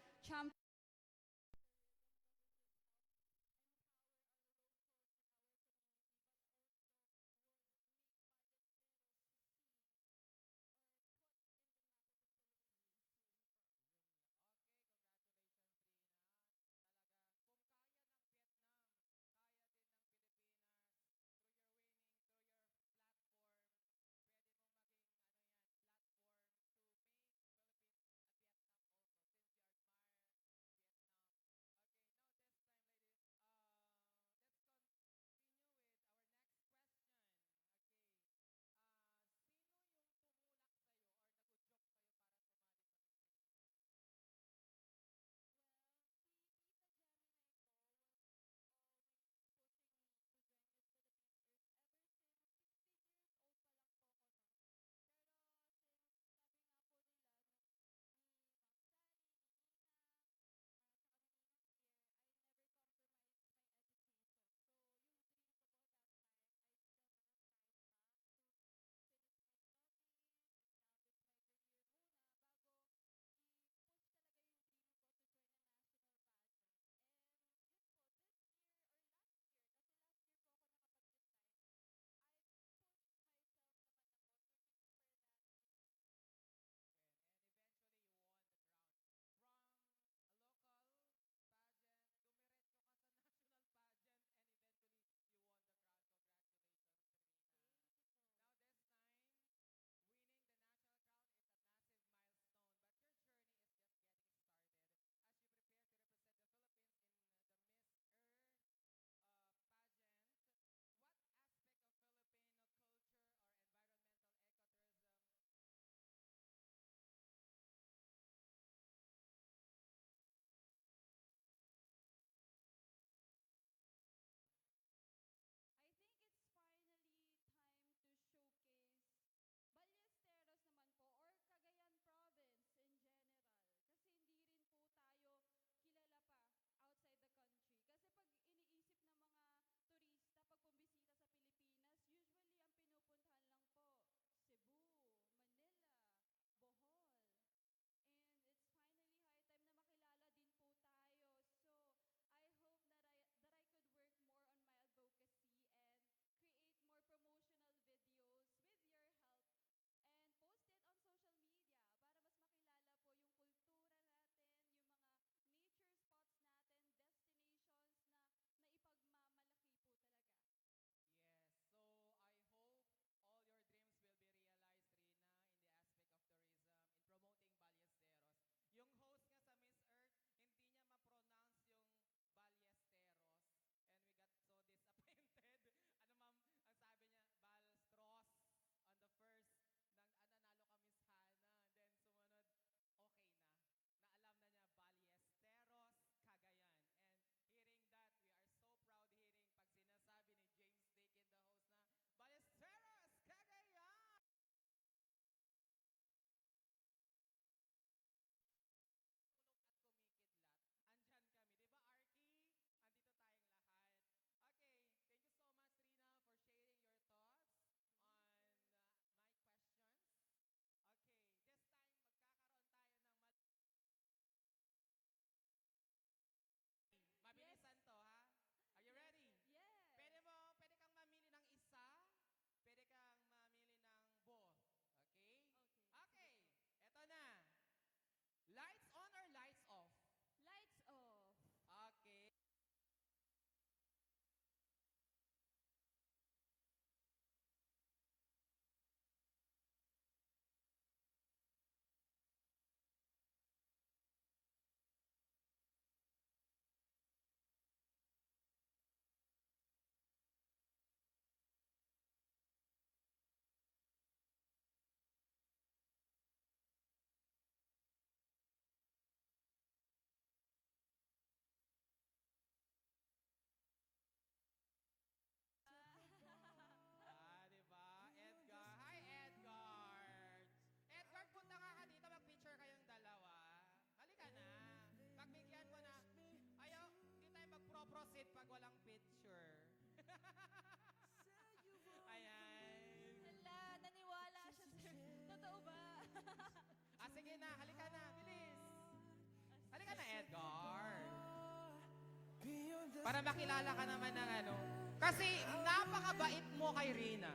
Para makilala ka naman ng ano. Kasi napakabait mo kay Rina.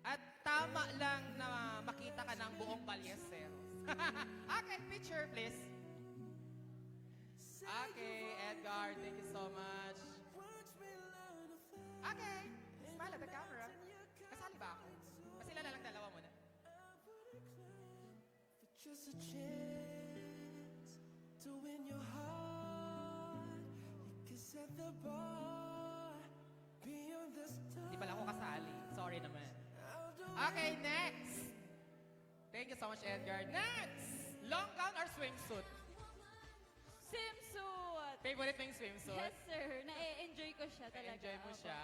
At tama lang na makita ka ng buong Ballesteros. Okay, picture please. Okay, Edgar, thank you so much. Okay, smile at the camera. Kasali ba ako? Kasi sila lang dalawa muna.
Just a chance to win your heart. You can set the bar beyond the stars.
Di pala ako kasali. Sorry naman. Okay, next. Thank you so much, Edgar. Next! Long gown or swimsuit?
Swimsuit!
Favorite mo yung swimsuit?
Yes, sir. Na-enjoy ko siya talaga.
Enjoy mo
Opo.
siya?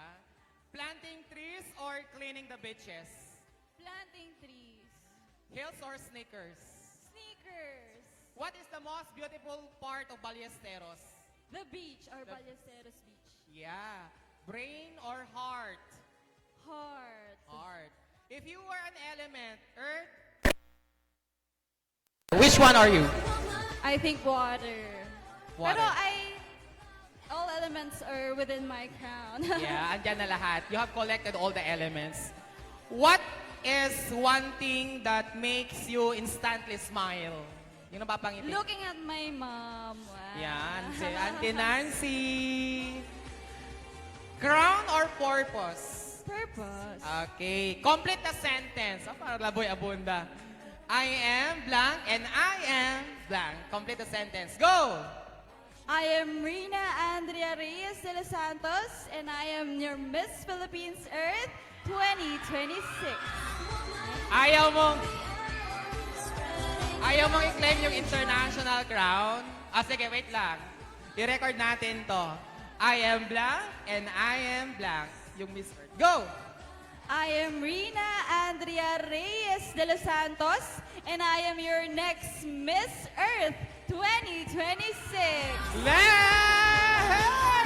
Planting trees or cleaning the beaches?
Planting trees.
Heels or sneakers?
Sneakers.
What is the most beautiful part of Ballesteros?
The beach or Ballesteros Beach.
Yeah. Brain or heart?
Heart.
Heart. If you were an element, earth, which one are you?
I think water.
Water.
Pero all elements are within my crown.
Yeah, andyan na lahat. You have collected all the elements. What is one thing that makes you instantly smile? Yung napapangiti.
Looking at my mom. Wow.
Yan, si Auntie Nancy. Crown or purpose?
Purpose.
Okay. Complete the sentence. Para laboy abunda. I am blank and I am blank. Complete the sentence. Go!
I am Rina Andrea Reyes de los Santos and I am your Miss Philippines Earth 2026.
Ayaw mong i-claim yung international crown? Sige, wait lang. I-record natin to. I am blank and I am blank. Yung Miss Earth. Go!
I am Rina Andrea Reyes de los Santos and I am your next Miss Earth 2026.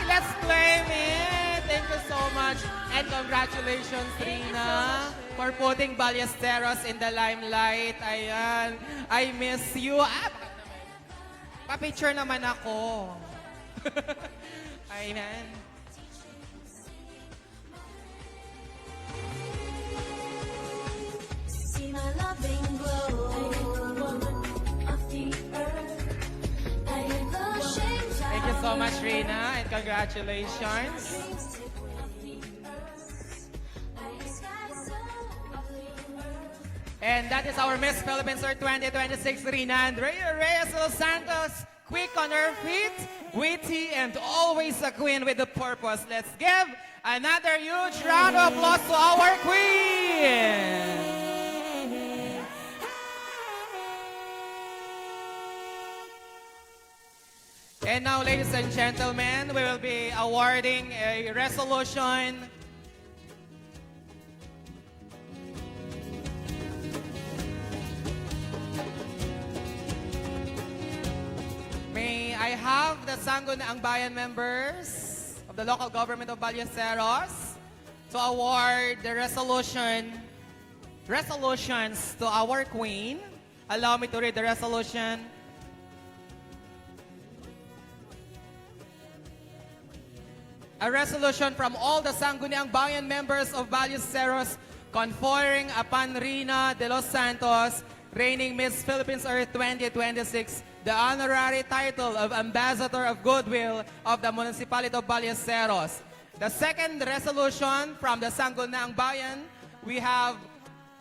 Let's claim it! Thank you so much. And congratulations, Rina, for putting Ballesteros in the limelight. Ayan. I miss you. Pa-picture naman ako. Ayan.
See my loving glow. I am the woman of the earth. I am the shades
Thank you so much, Rina, and congratulations. And that is our Miss Philippines Earth 2026, Rina Andrea Reyes de los Santos. Quick on her feet, witty, and always a queen with a purpose. Let's give another huge round of applause to our queen. And now, ladies and gentlemen, we will be awarding a resolution. May I have the Sangguniang Bayan members of the local government of Ballesteros to award the resolutions to our queen. Allow me to read the resolution. A resolution from all the Sangguniang Bayan members of Ballesteros conferring upon Rina de los Santos, reigning Miss Philippines Earth 2026, the honorary title of Ambassador of Goodwill of the Municipality of Ballesteros. The second resolution from the Sangguniang Bayan, we have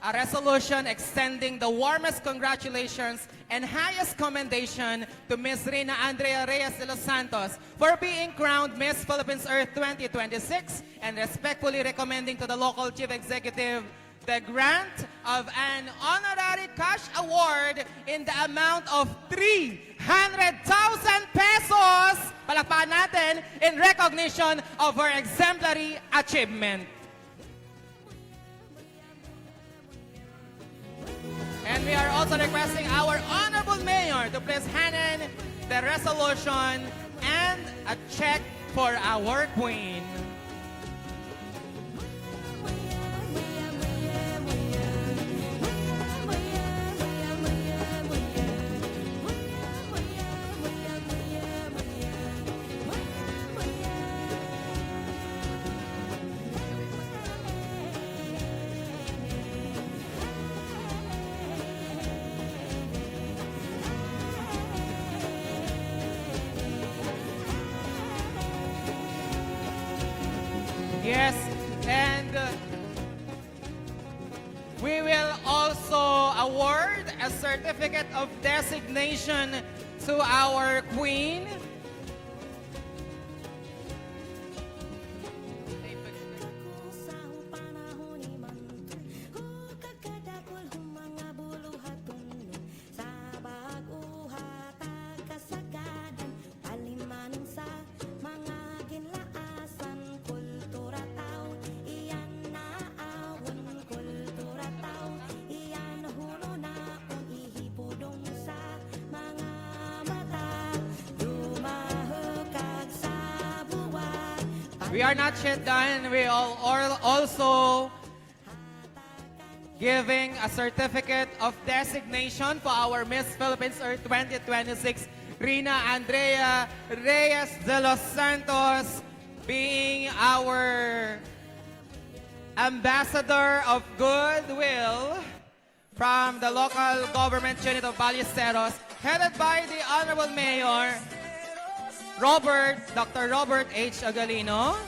a resolution extending the warmest congratulations and highest commendation to Miss Rina Andrea Reyes de los Santos for being crowned Miss Philippines Earth 2026 and respectfully recommending to the local chief executive the grant of an honorary cash award in the amount of 300,000 pesos, palakpakan natin, in recognition of her exemplary achievement. And we are also requesting our Honorable Mayor to please hand in the resolution and a check for our Queen. also award a certificate of designation to our Queen. We are not yet done. We are also giving a certificate of designation for our Miss Philippines Earth 2026, Rina Andrea Reyes de los Santos, being our Ambassador of Goodwill from the local government unit of Ballesteros, headed by the Honorable Mayor Dr. Robert H. Agalino.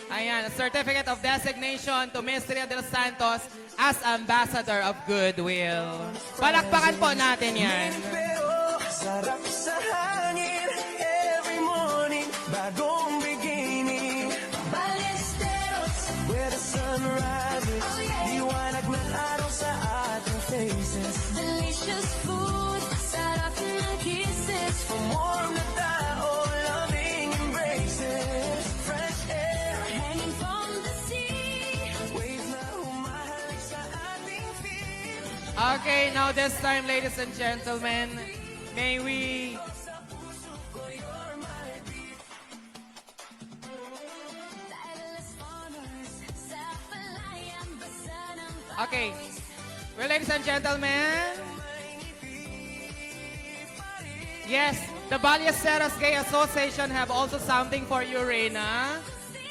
Ayan, a certificate of designation to Miss Rina de los Santos as Ambassador of Goodwill. Palakpakan po natin yan.
Pero sarap sa hangin every morning, bagong beginning. Ballesteros, where the sun rises, liwanag ng araw sa ating faces. Delicious food, sarap ng kisses, from warm na tao, loving embraces. Fresh air, hanging from the sea, waves na humahalik sa ating feet.
Okay, now this time, ladies and gentlemen, may we... Okay. Well, ladies and gentlemen, yes, the Ballesteros Gay Association have also something for you, Reina.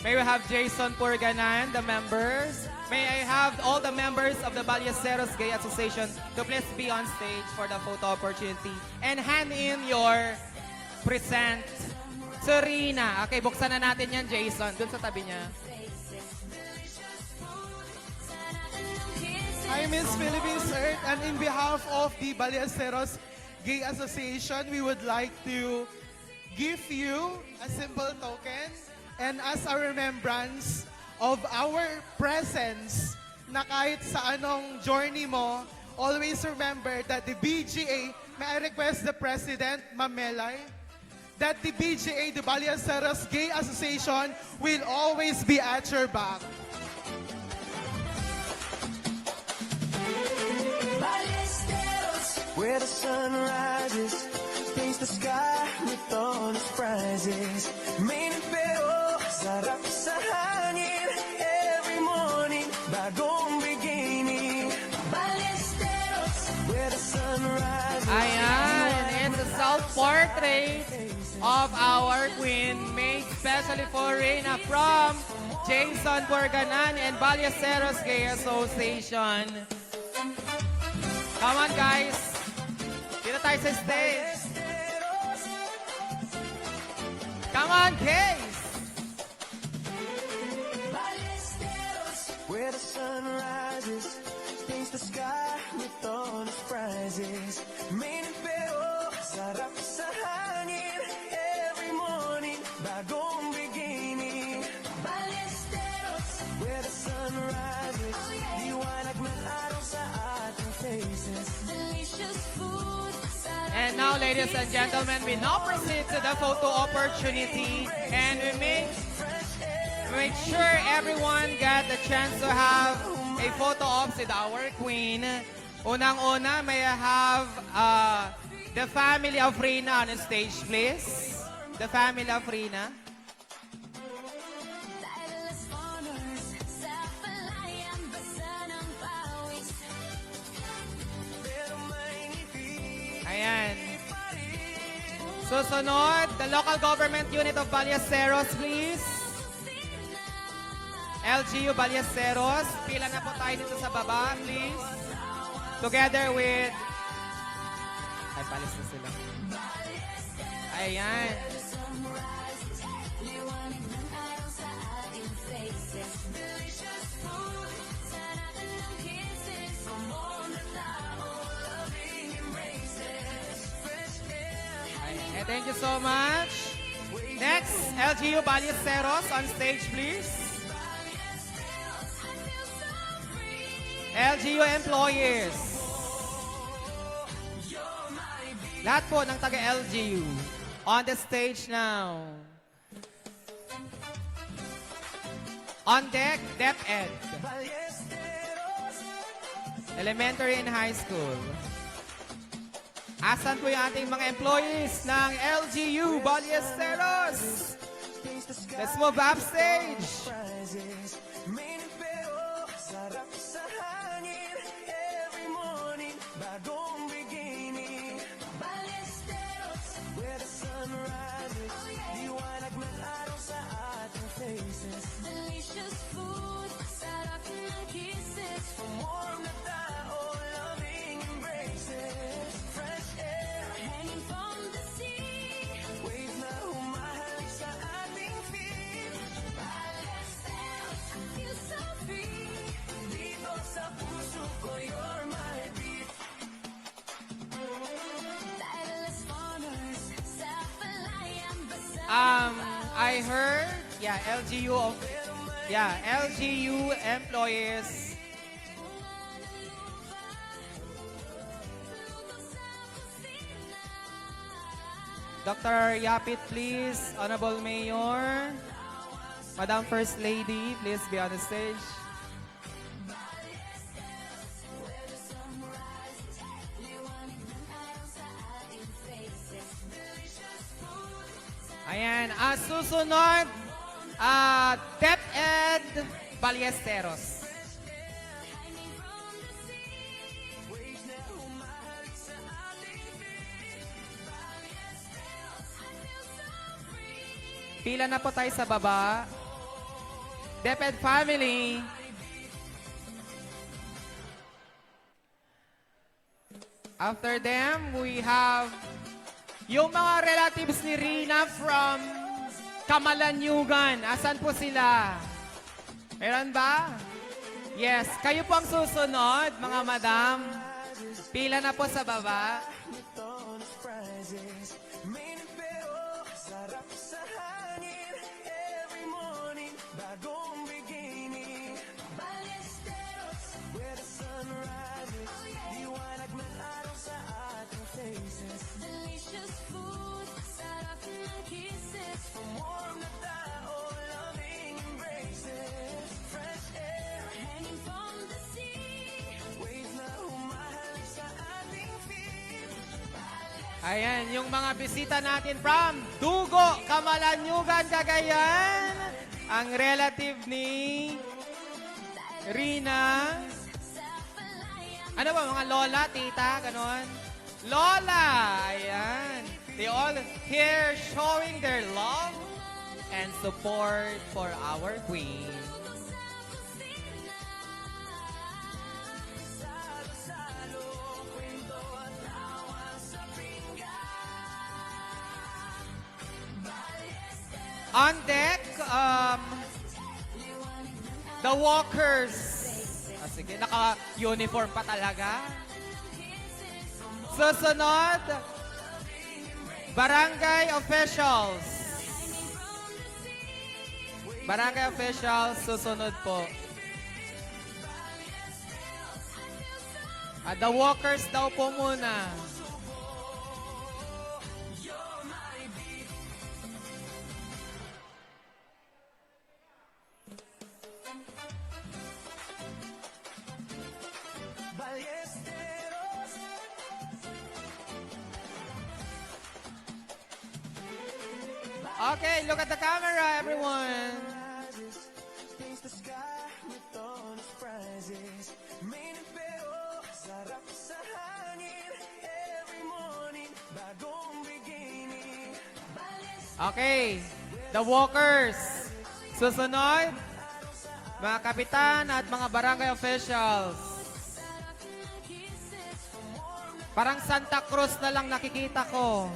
May we have Jason Purganan, the members. May I have all the members of the Ballesteros Gay Association to please be on stage for the photo opportunity and hand in your present to Rina. Okay, buksan na natin yan, Jason, dun sa tabi niya.
Hi, Miss Philippines Earth, and in behalf of the Ballesteros Gay Association, we would like to give you a simple token and as a remembrance of our presence na kahit sa anong journey mo, always remember that the BGA, may I request the President, Ma'am Melay, that the BGA, the Ballesteros Gay Association, will always be at your back.
Ballesteros, where the sun rises, paints the sky with all its prizes. Mainit pero sarap sa hangin every morning, bagong beginning. Ballesteros, where the sun rises.
Ayan, it's a self-portrait of our queen made specially for Reina from Jason Purganan and Ballesteros Gay Association. Come on, guys. Dito tayo sa stage. Come on, Case.
Ballesteros, where the sun rises, paints the sky with all its prizes. Mainit pero sarap sa hangin every morning, bagong beginning. Ballesteros, where the sun rises, liwanag ng araw sa ating faces. Delicious food.
And now, ladies and gentlemen, we now proceed to the photo opportunity. And we make sure everyone got the chance to have a photo ops with our queen. Unang-una, may I have the family of Rina on the stage, please. The family of Rina. Ayan. Susunod, the local government unit of Ballesteros, please. LGU Ballesteros. Pila na po tayo dito sa baba, please. Together with... Ay, palis na sila. Ayan. thank you so much. Next, LGU Ballesteros on stage, please. LGU employees. Lahat po ng taga-LGU on the stage now. On deck, DepEd. Elementary and high school. Asan po yung ating mga employees ng LGU Ballesteros? Let's move upstage.
Sarap sa hangin every morning, bagong beginning. Ballesteros, where the sun rises, liwanag ng araw sa ating faces. Delicious food, sarap ng kisses, from warm na tao, loving embraces. Fresh air, hanging from the sea, waves na humahalik sa ating feet. Ballesteros, I feel so free. Dito sa puso ko, you're my beat. Tireless farmers, self-reliant,
I heard, LGU employees. Dr. Yapit, please. Honorable Mayor. Madam First Lady, please be on the stage. Ayan, susunod, DepEd Ballesteros. Pila na po tayo sa baba. DepEd family. After them, we have yung mga relatives ni Rina from Kamalanyugan. Asan po sila? Meron ba? Yes. Kayo po ang susunod, mga madam. Pila na po sa baba.
sarap sa hangin every morning, bagong beginning. Ballesteros, where the sun rises, liwanag ng araw sa ating faces. Delicious food, sarap ng kisses, from warm na tao, loving embraces. Fresh air, hanging from the sea, waves na humahalik sa ating feet.
Ayan, yung mga bisita natin from Dugo, Kamalanyugan, Cagayan. Ang relative ni Rina. Ano ba, mga lola, tita, ganon? Lola! Ayan. They all here showing their love and support for our queen. On deck, the walkers. Sige, naka-uniform pa talaga. Susunod, barangay officials. Barangay officials, susunod po. The walkers daw po muna.
Ballesteros.
Okay, look at the camera, everyone.
Taste the sky with all its prizes. Main pero sarap sa hangin every morning, bagong beginning.
Okay, the walkers. Susunod, mga kapitan at mga barangay officials. Parang Santa Cruz na lang nakikita ko.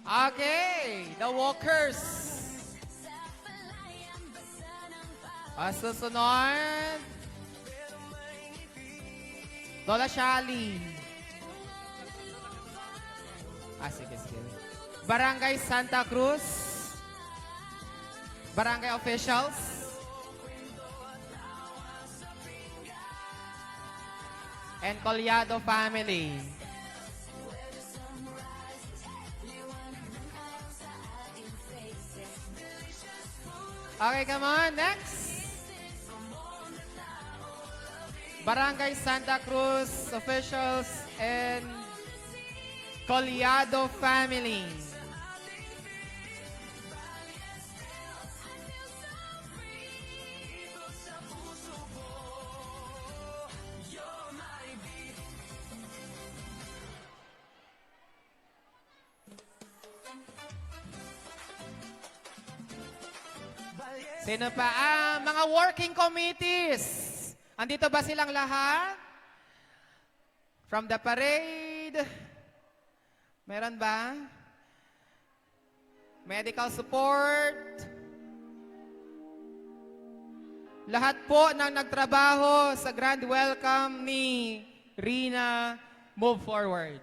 Okay, the walkers. Susunod. Lola Shali. Sige. Barangay Santa Cruz. Barangay officials. And Collado family. Okay, come on. Next. Barangay Santa Cruz officials and Collado family. Sino pa? Mga working committees. Andito ba silang lahat? From the parade? Meron ba? Medical support? Lahat po ng nagtrabaho sa grand welcome ni Rina, move forward.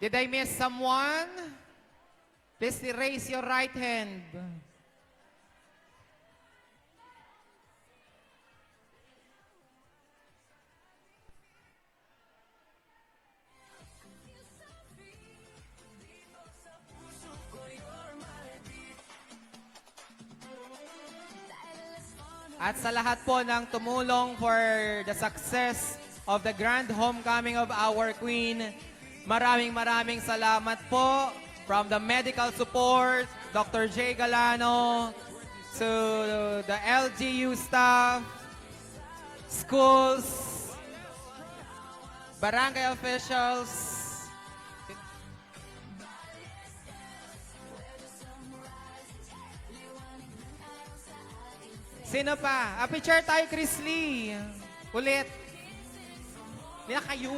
Did I miss someone? Please raise your right hand. At sa lahat po ng tumulong for the success of the grand homecoming of our Queen, maraming salamat po. From the medical support, Dr. J. Galano, to the LGU staff, schools, barangay officials, sino pa? Picture tayo, Chris Lee. Ulit. Hindi na kayo.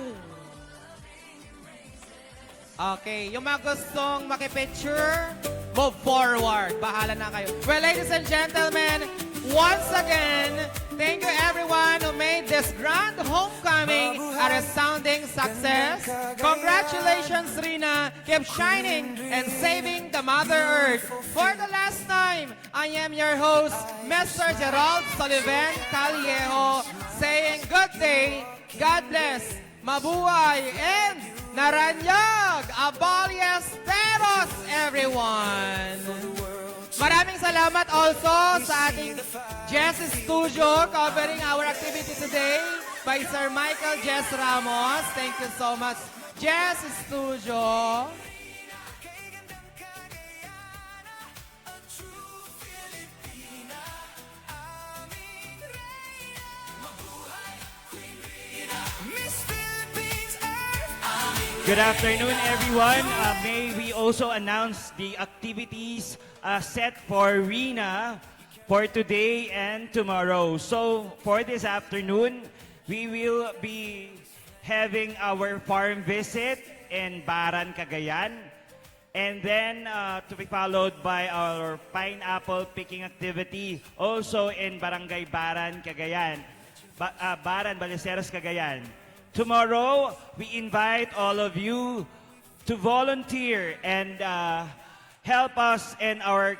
Okay, yung mga gustong makipicture, move forward. Bahala na kayo. Well, ladies and gentlemen, once again, thank you everyone who made this grand homecoming a resounding success. Congratulations, Rina. Keep shining and saving the Mother Earth. For the last time, I am your host, Mr. Gerald Sullivan Callejo, saying good day, God bless, mabuhay, and Naranyag, Aballesteros, everyone! Maraming salamat also sa ating Jess Studio covering our activity today by Sir Michael Jess Ramos. Thank you so much, Jess Studio.
Good afternoon, everyone. May we also announce the activities set for Rina for today and tomorrow. So, for this afternoon, we will be having our farm visit in Baran, Cagayan. And then, to be followed by our pineapple picking activity also in Barangay Baran, Cagayan. Baran, Ballesteros, Cagayan. Tomorrow, we invite all of you to volunteer and help us in our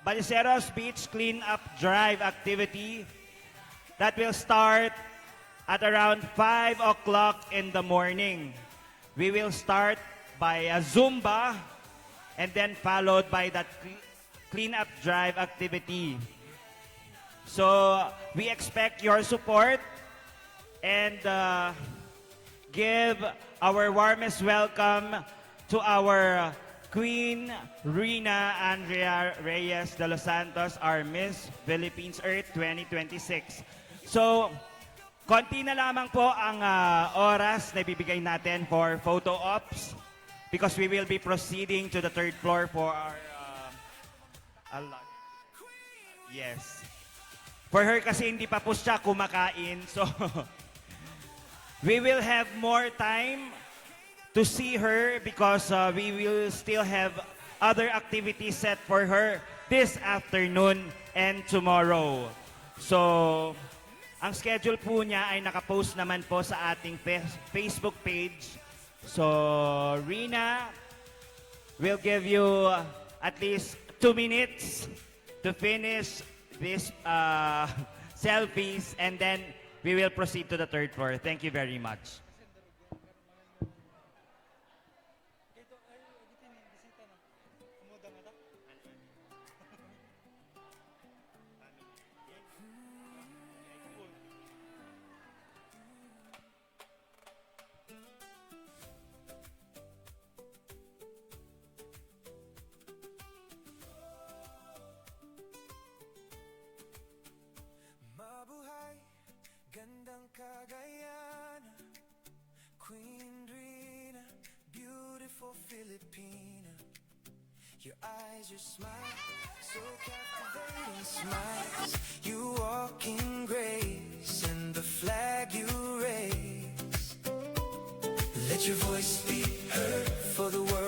Ballesteros Beach Cleanup Drive activity that will start at around 5 o'clock in the morning. We will start by a Zumba and then followed by that cleanup drive activity. So, we expect your support and give our warmest welcome to our Queen Rina Andrea Reyes de los Santos, our Miss Philippines Earth 2026. So, konti na lamang po ang oras na ibibigay natin for photo ops because we will be proceeding to the third floor for our yes. For her kasi hindi pa po siya kumakain. So, we will have more time to see her because we will still have other activities set for her this afternoon and tomorrow. So, ang schedule po niya ay nakapost naman po sa ating Facebook page. So, Rina will give you at least 2 minutes to finish this selfies and then we will proceed to the third floor. Thank you very much.
Mabuhay, gandang Cagayana, Queen Rina, beautiful Filipina. Your eyes, your smile, so captivating smiles. You walk in grace and the flag you raise. Let your voice be heard for the world